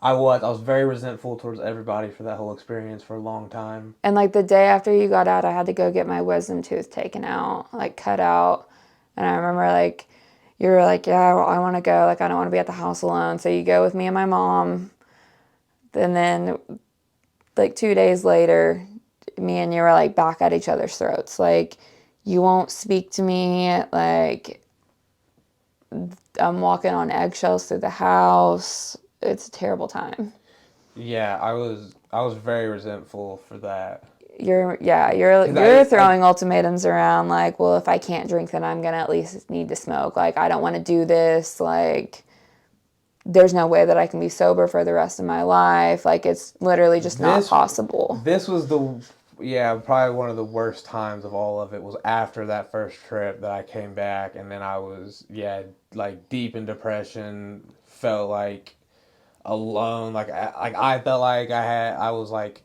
I was very resentful towards everybody for that whole experience for a long time. And like the day after you got out, I had to go get my wisdom tooth taken out, like cut out. And I remember like you were like, yeah, well, I want to go. Like I don't want to be at the house alone. So you go with me and my mom. And then like 2 days later, me and you were like back at each other's throats. Like you won't speak to me. Like I'm walking on eggshells through the house. It's a terrible time. Yeah, I was very resentful for that. You're 'Cause throwing ultimatums around like, well, if I can't drink, then I'm gonna at least need to smoke. Like I don't want to do this. Like there's no way that I can be sober for the rest of my life. Like it's literally just not possible. This was probably one of the worst times of all of it was after that first trip that I came back and then I was like deep in depression, felt like alone, like I felt like I was like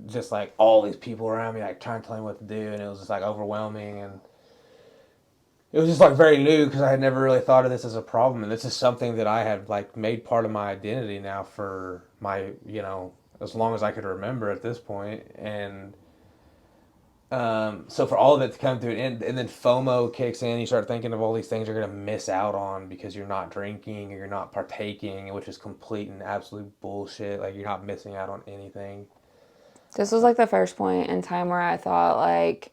just like all these people around me like trying to tell me what to do and it was just like overwhelming and it was just like very new because I had never really thought of this as a problem and this is something that I had like made part of my identity now for my as long as I could remember at this point and So for all of it to come to an end, and then FOMO kicks in, you start thinking of all these things you're going to miss out on because you're not drinking or you're not partaking, which is complete and absolute bullshit. Like, you're not missing out on anything. This was like the first point in time where I thought like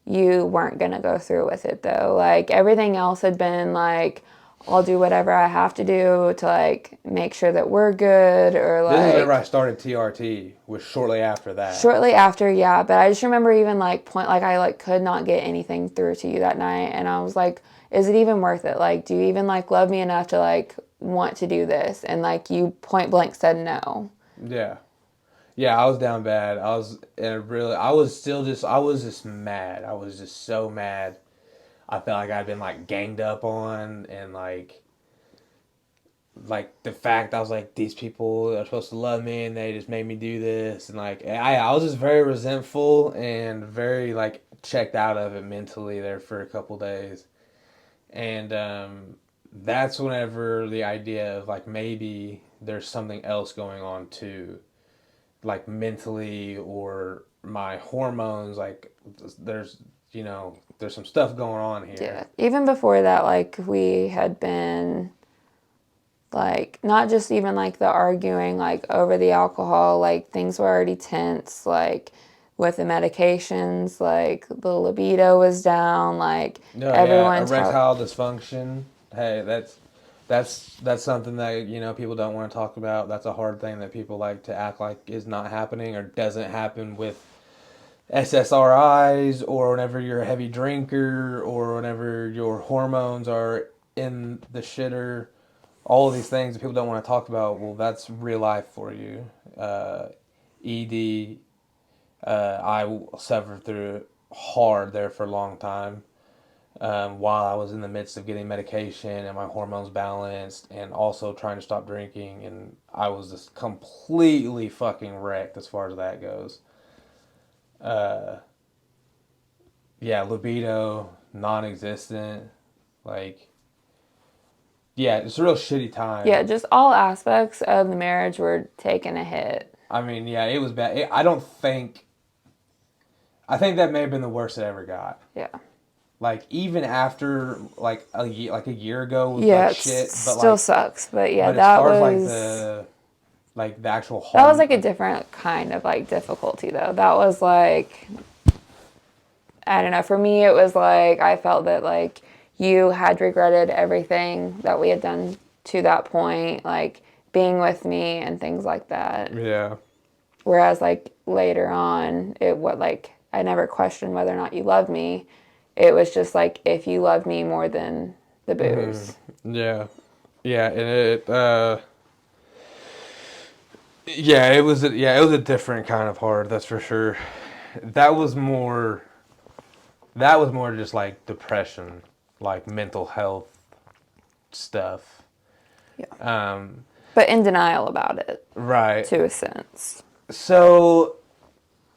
you weren't going to go through with it though. Like everything else had been like, I'll do whatever I have to do to like make sure that we're good, or This is like whenever I started TRT, was shortly after that. shortly after, yeah. But I just remember even like like I like could not get anything through to you that night, and I was like, is it even worth it? Like, do you even like love me enough to like want to do this? And like you point blank said no. Yeah. Yeah, I was down bad. I was I was just mad. I was just so mad. I felt like I'd been like ganged up on, and like the fact I was like, these people are supposed to love me and they just made me do this, and like I was just very resentful and very like checked out of it mentally there for a couple days. And that's whenever the idea of like maybe there's something else going on too, like mentally, or my hormones, like there's there's some stuff going on here. Yeah. Even before that, like we had been like not just even like the arguing like over the alcohol, like things were already tense, like with the medications, like the libido was down, like No, everyone's yeah, erectile dysfunction. Hey, that's something that people don't want to talk about. That's a hard thing that people like to act like is not happening or doesn't happen with SSRIs, or whenever you're a heavy drinker, or whenever your hormones are in the shitter. All of these things that people don't want to talk about. Well, that's real life for you. ED, I suffered through it hard there for a long time. While I was in the midst of getting medication and my hormones balanced, and also trying to stop drinking, and I was just completely fucking wrecked as far as that goes. Uh, yeah, libido non-existent, like, yeah, it's a real shitty time. yeah, just all aspects of the marriage were taking a hit. I mean, yeah, it was bad. I think that may have been the worst it ever got. Yeah. Like, even after like a year ago was Yeah, like it shit, but still like, sucks. But yeah, but as that far as was like the actual that harm, was like a different kind of like difficulty though. That was like, I don't know. For me, it was like I felt that like you had regretted everything that we had done to that point, like being with me and things like that. yeah, Whereas like later on, it what like I never questioned whether or not you loved me. It was just like if you loved me more than the booze. yeah, yeah, and yeah, it was a different kind of hard, that's for sure. That was more just like depression, like mental health stuff. Yeah. Um, But in denial about it, right. to a sense. So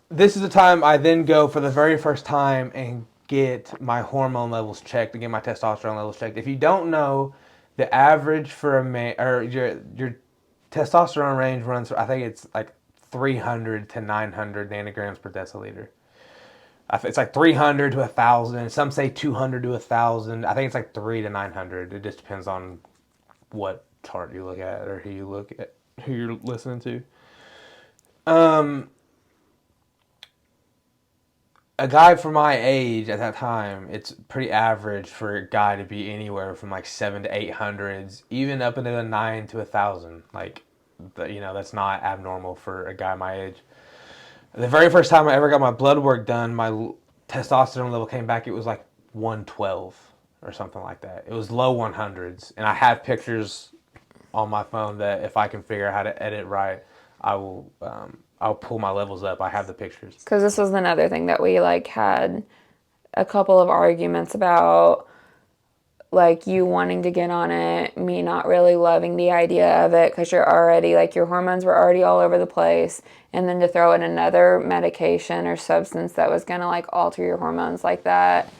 this is the time I then go for the very first time and get my hormone levels checked, and get my testosterone levels checked. If you don't know, the average for a man, or your testosterone range runs, I think it's like 300 to 900 nanograms per deciliter. It's like 300 to 1,000. Some say 200 to 1,000. I think it's like 3 to 900. It just depends on what chart you look at, or who you're listening to. A guy for my age at that time, it's pretty average for a guy to be anywhere from like 7 to 800s, even up into the 9 to 1,000. Like, that's not abnormal for a guy my age. The very first time I ever got my blood work done, my testosterone level came back. It was like 112 or something like that. It was low 100s, and I have pictures on my phone that if I can figure out how to edit right, I will. I'll pull my levels up. I have the pictures. Because this was another thing that we like had a couple of arguments about, like you wanting to get on it, me not really loving the idea of it because you're already like your hormones were already all over the place, and then to throw in another medication or substance that was going to like alter your hormones like that,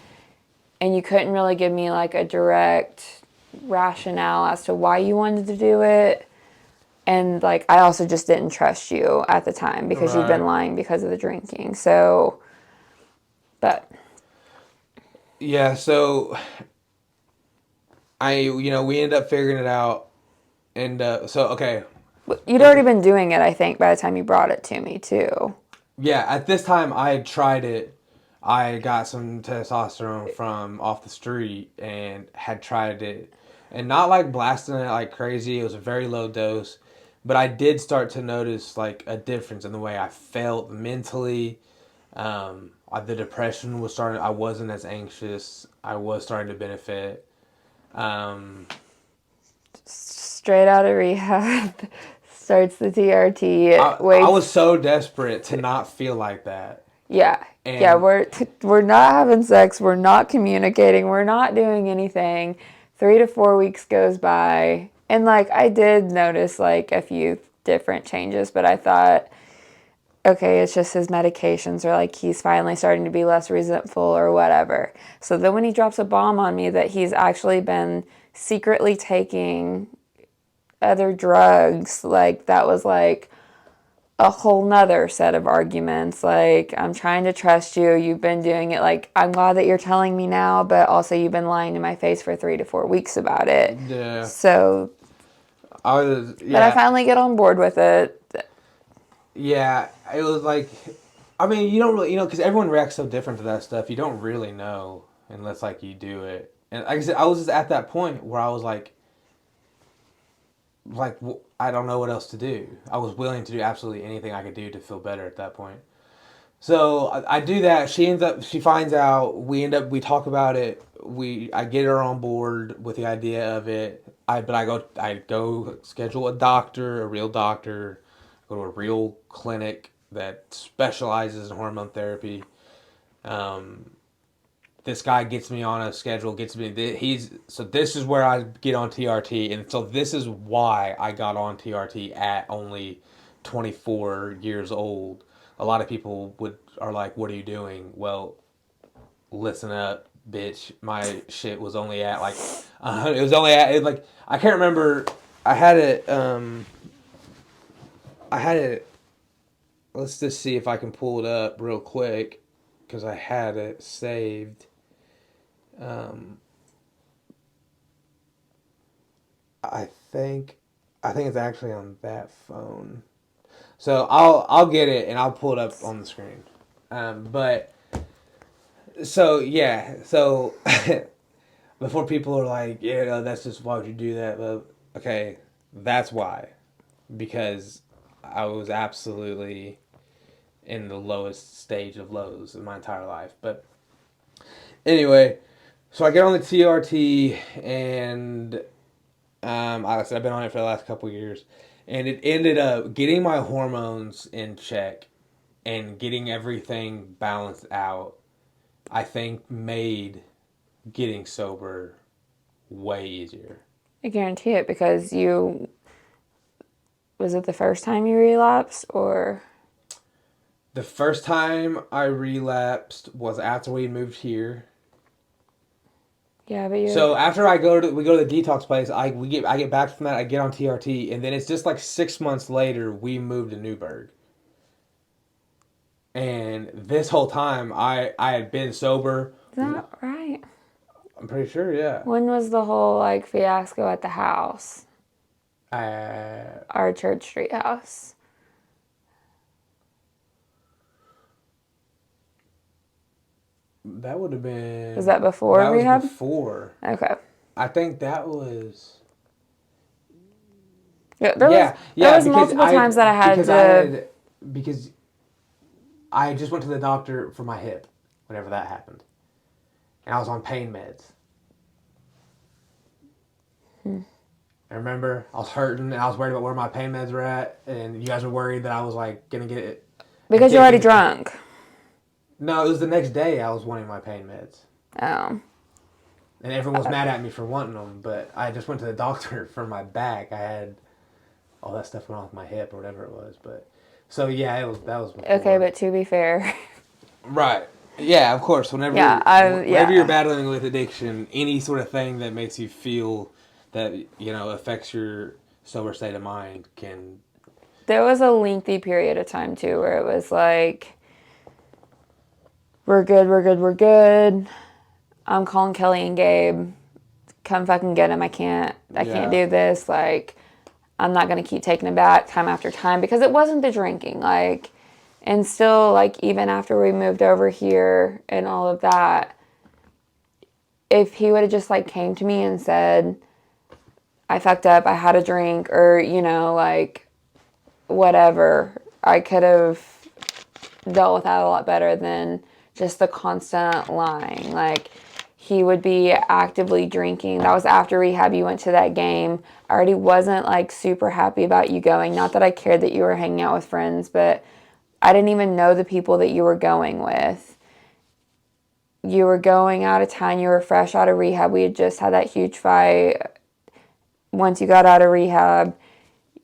and you couldn't really give me like a direct rationale as to why you wanted to do it. And like I also just didn't trust you at the time because you've been lying because of the drinking. So But Yeah, so we ended up figuring it out. And okay. you'd already been doing it, I think, by the time you brought it to me, too. Yeah, at this time I had tried it. I got some testosterone from off the street and had tried it. And not like blasting it like crazy. It was a very low dose. But I did start to notice like a difference in the way I felt mentally. The depression was starting. I wasn't as anxious. I was starting to benefit. Um, Straight out of rehab, starts the TRT. I was so desperate to not feel like that. Yeah. Yeah, And we're not having sex, we're not communicating, we're not doing anything. 3 to 4 weeks goes by. And like I did notice like a few different changes, but I thought, okay, it's just his medications, or like he's finally starting to be less resentful or whatever. So then when he drops a bomb on me that he's actually been secretly taking other drugs, like that was like a whole nother set of arguments. Like, I'm trying to trust you. You've been doing it. Like, I'm glad that you're telling me now, but also you've been lying to my face for 3 to 4 weeks about it. yeah, So, but I finally get on board with it. yeah, it was like, I mean, you don't really, because everyone reacts so different to that stuff. You don't really know unless like you do it. And like I said, I was just at that point where I was like I don't know what else to do. I was willing to do absolutely anything I could do to feel better at that point. So I do that. She finds out. We talk about it. I get her on board with the idea of it. I go schedule a doctor, a real doctor, go to a real clinic that specializes in hormone therapy. Um, this guy gets me on a schedule, so this is where I get on TRT, and so this is why I got on TRT at only 24 years old. A lot of people are like, "What are you doing?" Well, listen up, bitch. My shit was only at like, it was only at like I can't remember. I had it. I had it. Let's just see if I can pull it up real quick because I had it saved. Um, I think I think it's actually on that phone. So I'll get it and I'll pull it up on the screen. But so yeah, so before people are like, yeah, no, that's just why would you do that? But okay, that's why, because I was absolutely in the lowest stage of lows in my entire life. But anyway, so I get on the TRT and like I said, I've been on it for the last couple of years, and it ended up getting my hormones in check and getting everything balanced out. I think made getting sober way easier. I guarantee it, because was it the first time you relapsed, or? The first time I relapsed was after we moved here. Yeah, but So after we go to the detox place, I get back from that, I get on TRT, and then it's just like 6 months later we moved to Newburgh. And this whole time I had been sober. is that right? I'm pretty sure, yeah. When was the whole like fiasco at the house? Uh, Our Church Street house. that would have been. Was that before That rehab? was before. Okay. I think that was. Yeah, there was multiple times that I had to. Because I just went to the doctor for my hip, whenever that happened, and I was on pain meds. I remember I was hurting and I was worried about where my pain meds were at, and you guys were worried that I was like gonna get it. Because you're already drunk. No, it was the next day I was wanting my pain meds. Oh. And everyone was mad at me for wanting them, but I just went to the doctor for my back. I had all that stuff went on with my hip or whatever it was, but so yeah, that was before. Okay, but to be fair. Right. Yeah, of course. Whenever you're battling with addiction, any sort of thing that makes you feel that affects your sober state of mind can. There was a lengthy period of time too where it was like we're good, we're good, we're good. I'm calling Kelly and Gabe. Come fucking get him. I can't do this. Like, I'm not going to keep taking him back time after time, because it wasn't the drinking. Like, and still, like, even after we moved over here and all of that, if he would have just, like, came to me and said, I fucked up, I had a drink, or, you know, like, whatever, I could have dealt with that a lot better than just the constant lying. Like, he would be actively drinking. That was after rehab. You went to that game. I already wasn't like super happy about you going. Not that I cared that you were hanging out with friends, but I didn't even know the people that you were going with. You were going out of town. You were fresh out of rehab. We had just had that huge fight. Once you got out of rehab,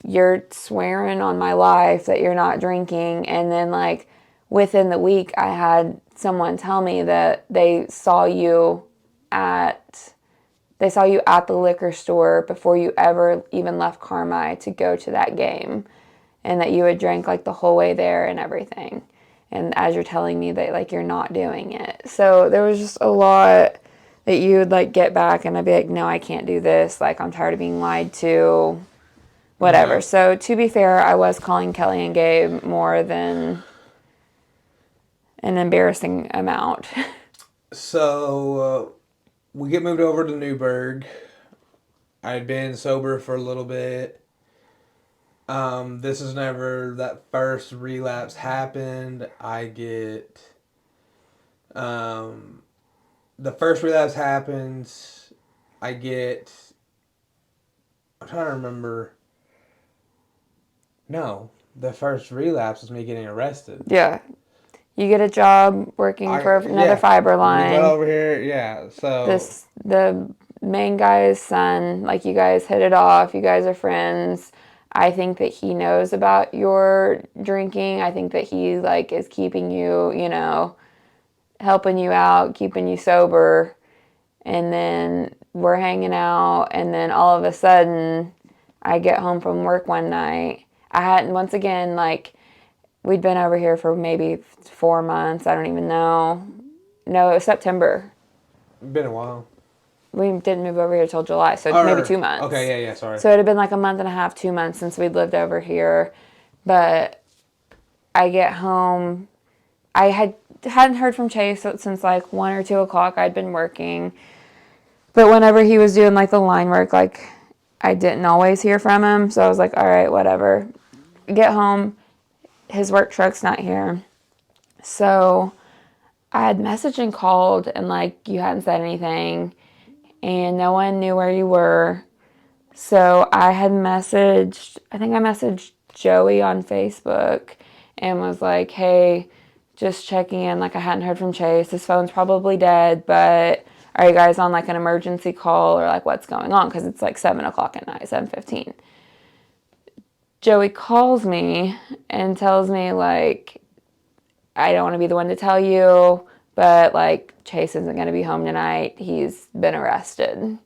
you're swearing on my life that you're not drinking. And then, like, within the week, I had someone tell me that they saw you at the liquor store before you ever even left Carmi to go to that game, and that you had drank like the whole way there and everything. And as you're telling me that, like, you're not doing it. So there was just a lot that you would, like, get back, and I'd be like, no, I can't do this. Like, I'm tired of being lied to, whatever. So to be fair, I was calling Kelly and Gabe more than an embarrassing amount. So we get moved over to Newburgh. I'd been sober for a little bit. This is whenever that first relapse happened. The first relapse happens. I'm trying to remember. No, the first relapse was me getting arrested. Yeah. You get a job working for another fiber line. We got over here, yeah. So the main guy's son, like, you guys hit it off. You guys are friends. I think that he knows about your drinking. I think that he, like, is keeping you, you know, helping you out, keeping you sober. And then we're hanging out, and then all of a sudden, I get home from work one night. I hadn't, once again, like, we'd been over here for maybe 4 months. I don't even know. No, it was September. Been a while. We didn't move over here till July, so maybe 2 months. Okay, yeah, sorry. So it had been like a month and a half, 2 months since we'd lived over here. But I get home. I hadn't heard from Chase since like 1 or 2 o'clock. I'd been working. But whenever he was doing like the line work, like, I didn't always hear from him. So I was like, all right, whatever. Get home. His work truck's not here. So I had messaged and called, and, like, you hadn't said anything, and no one knew where you were. So I think I messaged Joey on Facebook and was like, hey, just checking in. Like, I hadn't heard from Chase. His phone's probably dead, but are you guys on, like, an emergency call, or, like, what's going on? Because it's like 7 o'clock at night, 7:15. Joey calls me and tells me, like, I don't want to be the one to tell you, but, like, Chase isn't going to be home tonight. He's been arrested. And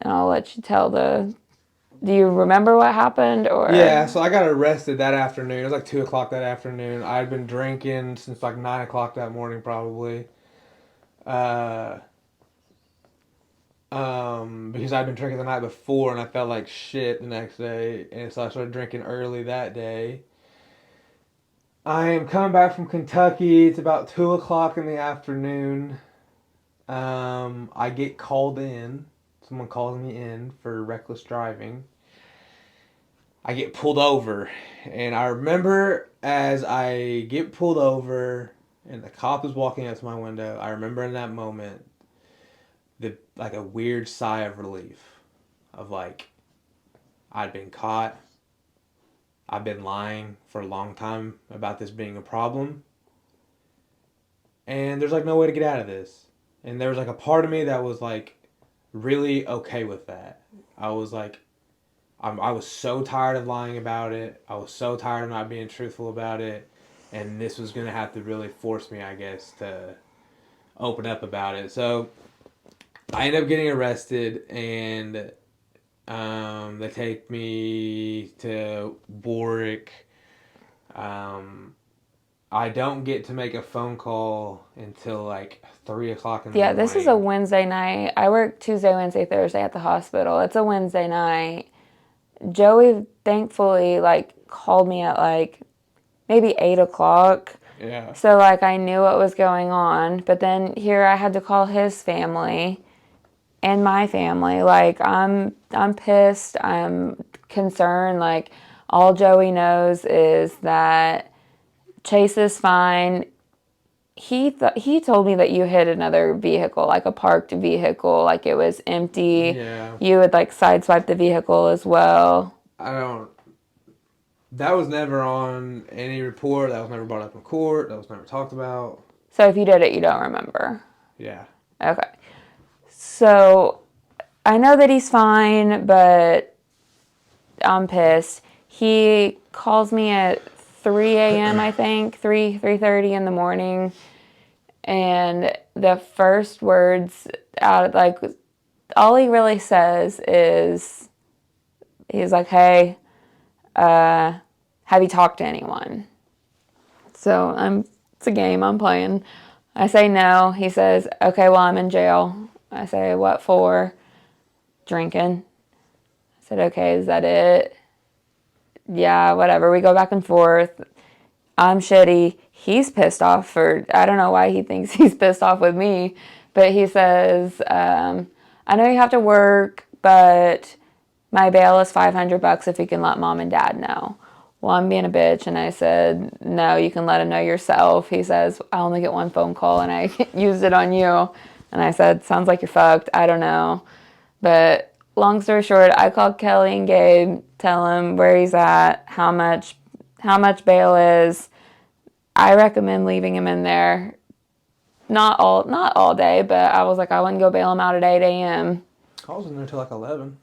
I'll let you tell do you remember what happened? Or yeah, so I got arrested that afternoon. It was like 2 o'clock that afternoon. I had been drinking since like 9 o'clock that morning, probably. Because I'd been drinking the night before and I felt like shit the next day, and so I started drinking early that day. I am coming back from Kentucky. It's about 2 o'clock in the afternoon. I get called in. Someone calls me in for reckless driving. I get pulled over, and I remember as I get pulled over and the cop is walking up to my window, I remember in that moment like a weird sigh of relief of, like, I'd been caught. I've been lying for a long time about this being a problem. And there's, like, no way to get out of this. And there was, like, a part of me that was, like, really okay with that. I was, like, I was so tired of lying about it. I was so tired of not being truthful about it. And this was going to have to really force me, I guess, to open up about it. So I end up getting arrested, and they take me to Warwick. I I don't get to make a phone call until like 3 o'clock in the morning. This is a Wednesday night. I work Tuesday, Wednesday, Thursday at the hospital. It's a Wednesday night. Joey thankfully like called me at like maybe 8 o'clock. Yeah. So like I knew what was going on, but then here I had to call his family and my family. Like I'm pissed. I'm concerned. Like all Joey knows is that Chase is fine. He told me that you hit another vehicle, like a parked vehicle, like it was empty. Yeah. You would like sideswipe the vehicle as well. That was never on any report. That was never brought up in court. That was never talked about. So if you did it, you don't remember. Yeah. Okay. So I know that he's fine, but I'm pissed. He calls me at 3 a.m., I think, 3:30 in the morning. And the first words out, like, all he really says is, he's like, hey, have you talked to anyone? So it's a game I'm playing. I say no. He says, okay, well, I'm in jail. I say, what for? Drinking. I said, okay, is that it? Yeah, whatever. We go back and forth. I'm shitty. He's pissed off I don't know why he thinks he's pissed off with me, but he says, I know you have to work, but my bail is $500 if you can let mom and dad know. Well, I'm being a bitch, and I said, no, you can let him know yourself. He says, I only get one phone call, and I used it on you. And I said, sounds like you're fucked. I don't know. But long story short, I called Kelly and Gabe, tell him where he's at, how much bail is. I recommend leaving him in there. Not all day, but I was like, I wouldn't go bail him out at 8 a.m. I was in there till like 11.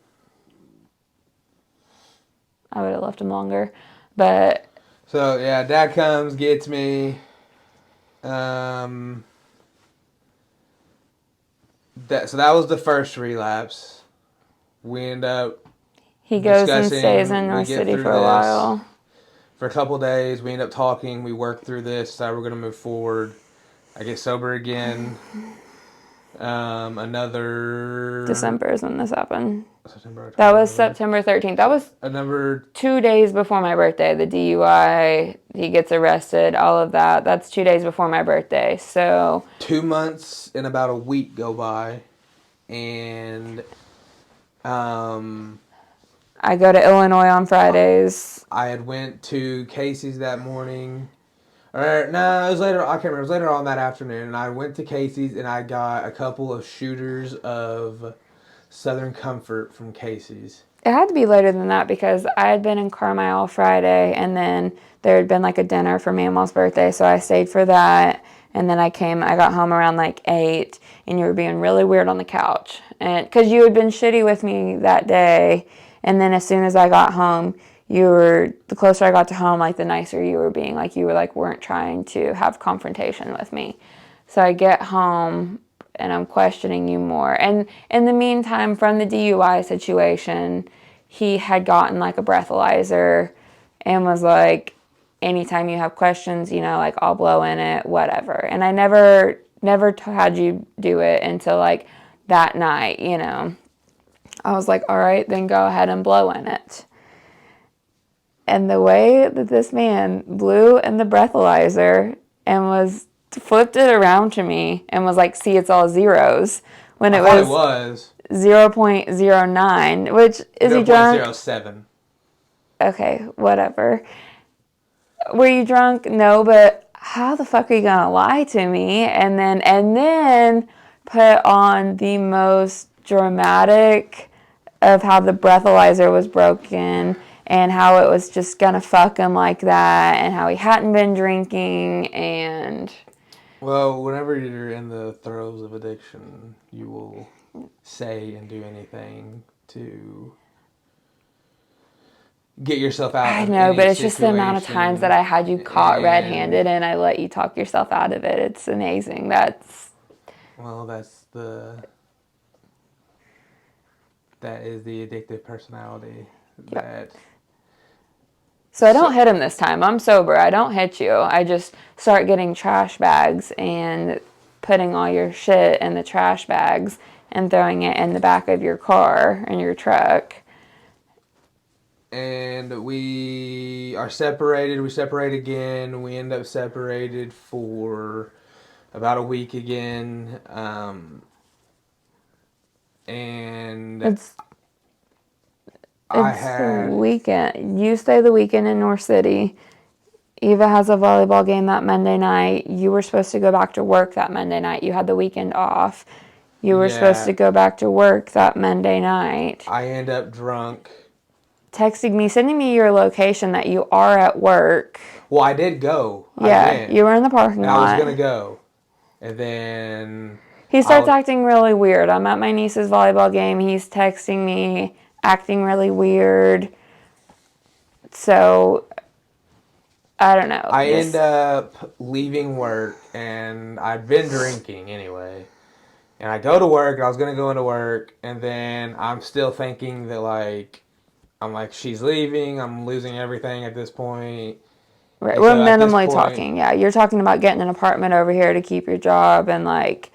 I would have left him longer. But so yeah, Dad comes, gets me. So that was the first relapse. We end up he goes and stays in North City for a while. For a couple days, we end up talking. We work through this. Decide we're going to move forward. I get sober again. Another December is when this happened. September. That was September 13th. That was 2 days before my birthday. The DUI, he gets arrested, all of that. That's 2 days before my birthday. So 2 months and about a week go by, and I go to Illinois on Fridays. I had went to Casey's that morning. Or no, it was later. I can't remember. It was later on that afternoon, and I went to Casey's and I got a couple of shooters of Southern Comfort from Casey's. It had to be later than that because I had been in Carmel Friday, and then there had been like a dinner for Mamaw's birthday, so I stayed for that. And then I got home around like 8, and you were being really weird on the couch, and because you had been shitty with me that day. And then as soon as I got home, the closer I got to home, like the nicer you were being. Like you were like weren't trying to have confrontation with me. So I get home and I'm questioning you more. And in the meantime, from the DUI situation, he had gotten like a breathalyzer and was like, anytime you have questions, like I'll blow in it, whatever. And I never had you do it until like that night, I was like, all right, then go ahead and blow in it. And the way that this man blew in the breathalyzer and flipped it around to me and was like, see, it's all zeros. When it was 0.09, which is he drunk? 0.07. Okay, whatever. Were you drunk? No, but how the fuck are you gonna lie to me? And then put on the most dramatic of how the breathalyzer was broken and how it was just gonna fuck him like that and how he hadn't been drinking and... Well, whenever you're in the throes of addiction, you will say and do anything to get yourself out of any I know, but it's just the amount of times that I had you caught red-handed and I let you talk yourself out of it. It's amazing. Well, that is the addictive personality that So I don't hit him this time. I'm sober. I don't hit you. I just start getting trash bags and putting all your shit in the trash bags and throwing it in the back of your car and your truck. And we are separated. We separate again. We end up separated for about a week again. And It's I it's the had weekend. You stay the weekend in North City. Eva has a volleyball game that Monday night. You were supposed to go back to work that Monday night. You had the weekend off. You were supposed to yeah. go back to work that Monday night. I end up drunk. Texting me, sending me your location that you are at work. Well, I did go. I Yeah, went, you were in the parking and I was lot. gonna go, and then He I starts was, acting really weird. I'm at my niece's volleyball game. He's texting me, acting really weird. So, I don't know. I end up leaving work, and I'd been drinking anyway. And I go to work, and I was gonna go into work, and then I'm still thinking that I'm like she's leaving, I'm losing everything at this point. Right, And we're so at this minimally point, talking. Yeah, you're talking about getting an apartment over here to keep your job and like,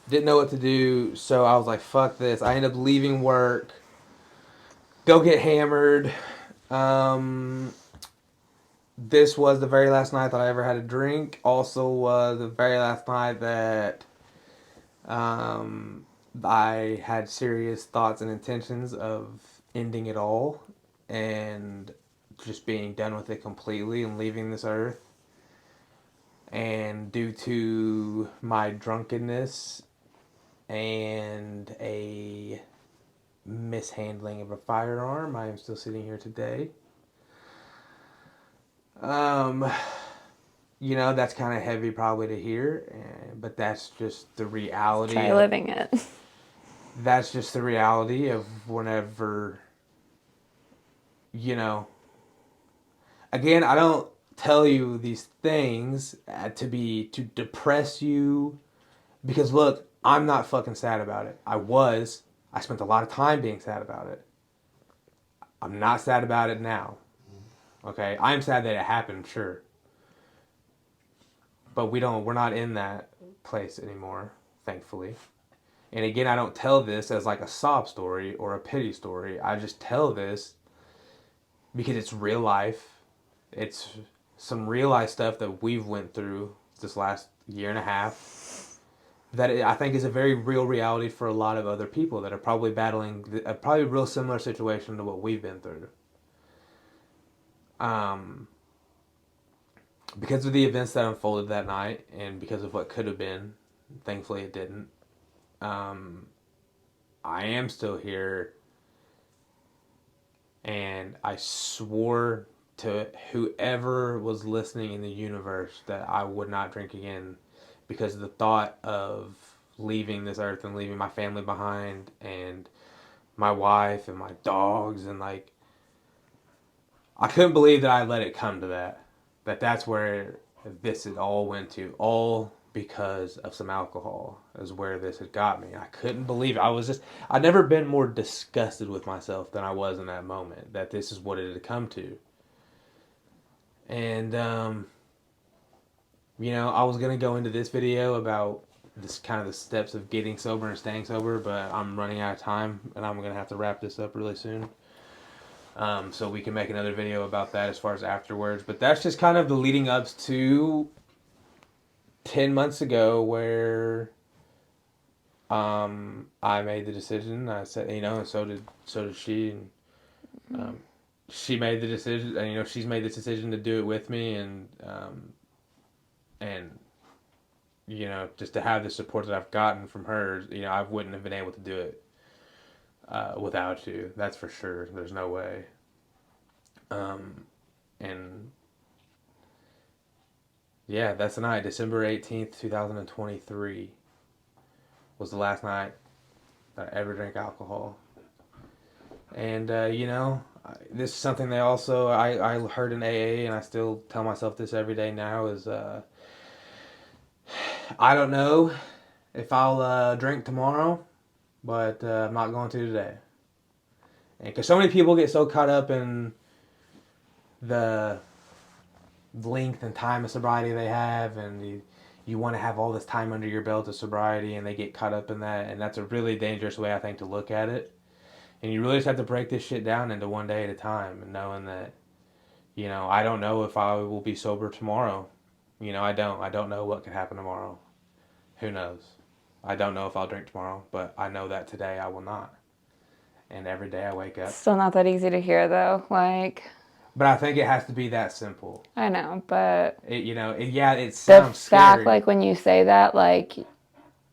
didn't know what to do, so I was like, "Fuck this!" I end up leaving work, go get hammered. Um, this was the very last night that I ever had a drink. Also, was the very last night that I had serious thoughts and intentions of ending it all and just being done with it completely and leaving this earth. And due to my drunkenness and a mishandling of a firearm, I am still sitting here today. Um, that's kind of heavy probably to hear, but that's just the reality try of living it. that's just the reality of whenever you know again, I don't tell you these things to depress you, because look, I'm not fucking sad about it. I spent a lot of time being sad about it. I'm not sad about it now. Okay, I'm sad that it happened, sure, but we're not in that place anymore, thankfully. And again, I don't tell this as like a sob story or a pity story. I just tell this because it's real life. It's some real life stuff that we've went through this last year and a half that I think is a very real reality for a lot of other people that are probably battling a probably real similar situation to what we've been through. Um, because of the events that unfolded that night and because of what could have been, thankfully it didn't. Um, I am still here, and I swore to whoever was listening in the universe that I would not drink again, because the thought of leaving this earth and leaving my family behind and my wife and my dogs, and like I couldn't believe that I let it come to that. That's where this had all went to. All because of some alcohol is where this had got me. I couldn't believe it. I'd never been more disgusted with myself than I was in that moment, that this is what it had come to. And, I was going to go into this video about this kind of the steps of getting sober and staying sober, but I'm running out of time and I'm going to have to wrap this up really soon. So we can make another video about that as far as afterwards. But that's just kind of the leading ups to 10 months ago where I made the decision. I said, and so did she. And she made the decision, and she's made this decision to do it with me, and just to have the support that I've gotten from her, I wouldn't have been able to do it without you. That's for sure. There's no way. And yeah, that's the night, December 18th, 2023, was the last night that I ever drank alcohol. And this is something they also I heard in AA, and I still tell myself this every day now, is I don't know if I'll drink tomorrow, but I'm not going to today. And because so many people get so caught up in the length and time of sobriety they have, and you want to have all this time under your belt of sobriety, and they get caught up in that, and that's a really dangerous way, I think, to look at it. And you really just have to break this shit down into one day at a time, and knowing that, I don't know if I will be sober tomorrow. I don't know what could happen tomorrow. Who knows? I don't know if I'll drink tomorrow, but I know that today I will not. And every day I wake up. Still not that easy to hear though. Like, But I think it has to be that simple. I know, but It the sounds fact, scary. like, when you say that, like,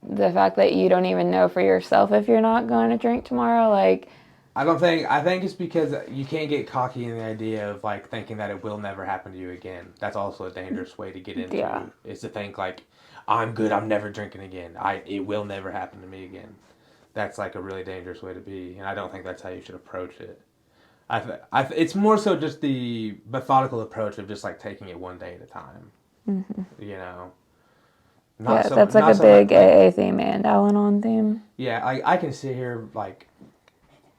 the fact that you don't even know for yourself if you're not going to drink tomorrow, like, I think it's because you can't get cocky in the idea of like thinking that it will never happen to you again. That's also a dangerous way to get into. Yeah. Is to think like, I'm good, I'm never drinking again. It will never happen to me again. That's like a really dangerous way to be, and I don't think that's how you should approach it. It's more so just the methodical approach of just like taking it one day at a time. mm-hmm. Not Yeah, so, that's like not a so big much, like, AA theme and Al-Anon theme. yeah. I can sit here like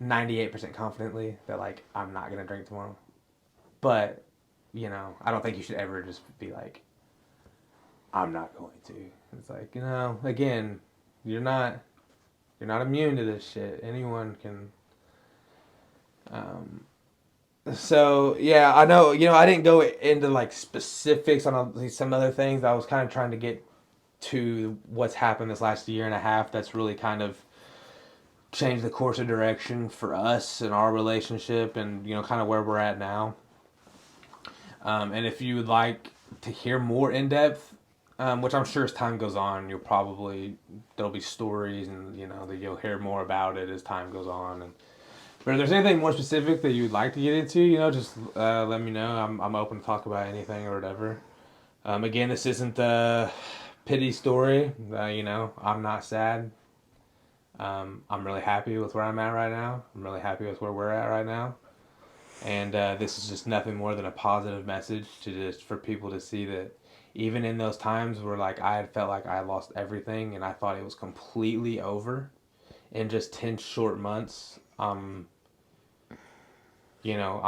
98% confidently that like I'm not gonna drink tomorrow, but I don't think you should ever just be like, I'm not going to. It's like, again, you're not immune to this shit. Anyone can. So yeah, I know. I didn't go into like specifics on some other things. I was kind of trying to get to what's happened this last year and a half. That's really kind of changed the course of direction for us and our relationship, and kind of where we're at now. And if you would like to hear more in depth, which I'm sure as time goes on, there'll be stories, and that you'll hear more about it as time goes on. But if there's anything more specific that you'd like to get into, just let me know. I'm open to talk about anything or whatever. Again, this isn't a pity story. I'm not sad. I'm really happy with where I'm at right now. I'm really happy with where we're at right now. And this is just nothing more than a positive message for people to see that even in those times where like I had felt like I had lost everything and I thought it was completely over, in just 10 short months, I'm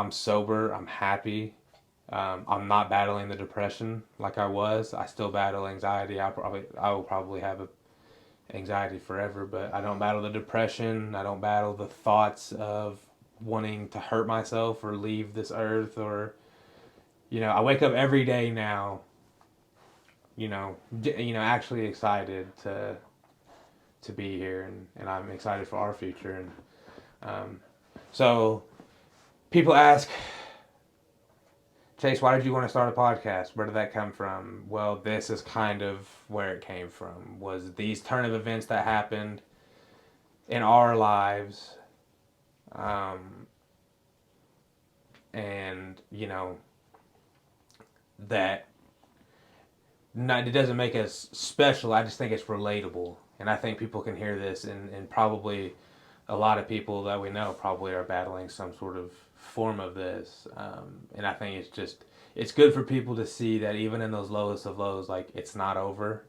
sober, I'm happy. I'm not battling the depression like I was. I still battle anxiety. I will probably have anxiety forever, but I don't battle the depression. I don't battle the thoughts of wanting to hurt myself or leave this earth, or I wake up every day now, actually excited to be here, and I'm excited for our future. And so people ask, Chase, why did you want to start a podcast? Where did that come from? Well, this is kind of where it came from, was these turn of events that happened in our lives. And, that it doesn't make us special. I just think it's relatable. And I think people can hear this, and probably a lot of people that we know probably are battling some sort of form of this. And I think it's good for people to see that even in those lowest of lows, like, it's not over.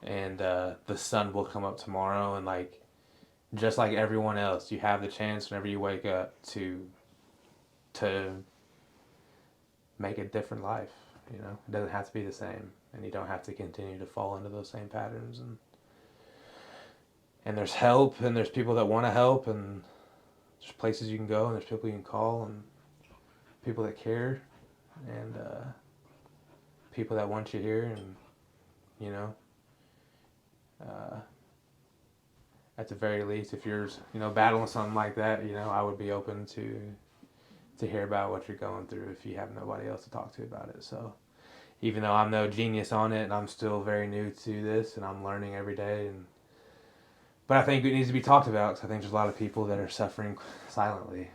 And the sun will come up tomorrow. And like, just like everyone else, you have the chance whenever you wake up to make a different life. It doesn't have to be the same, and you don't have to continue to fall into those same patterns. And there's help, and there's people that want to help, and there's places you can go, and there's people you can call, and people that care, and people that want you here, and at the very least, if you're battling something like that, I would be open to hear about what you're going through if you have nobody else to talk to about it. So even though I'm no genius on it, and I'm still very new to this, and I'm learning every day, but I think it needs to be talked about, because I think there's a lot of people that are suffering silently,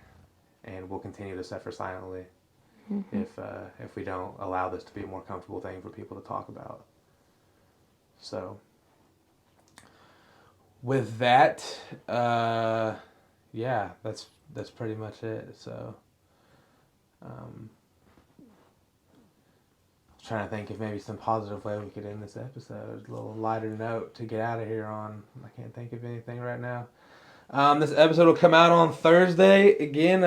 and will continue to suffer silently if we don't allow this to be a more comfortable thing for people to talk about. So with that, yeah, that's pretty much it. So I was trying to think if maybe some positive way we could end this episode, a little lighter note to get out of here on. I can't think of anything right now. This episode will come out on Thursday. Again,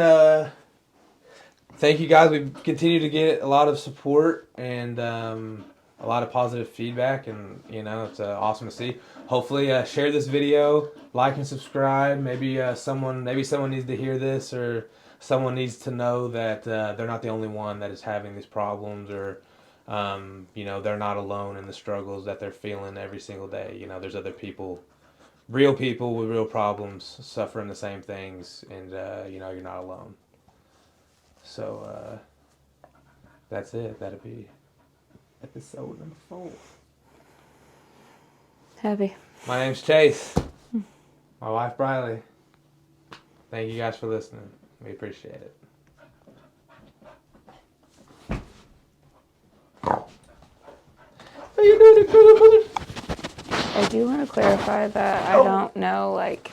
thank you guys. We continue to get a lot of support and a lot of positive feedback, and it's awesome to see. Hopefully, share this video, like and subscribe. Maybe someone needs to hear this, or someone needs to know that they're not the only one that is having these problems, or they're not alone in the struggles that they're feeling every single day. There's other people, real people with real problems, suffering the same things, and you're not alone. So that's it. That'll be episode number 4. Happy. My name's Chase. My wife Briley. Thank you guys for listening. We appreciate it. How you doing, good mother? I do want to clarify that I don't know, like,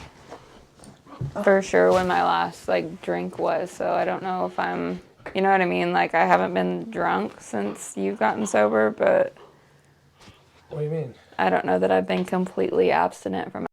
for sure when my last, like, drink was, so I don't know if I'm, you know what I mean? Like, I haven't been drunk since you've gotten sober, but What do you mean? I don't know that I've been completely abstinent from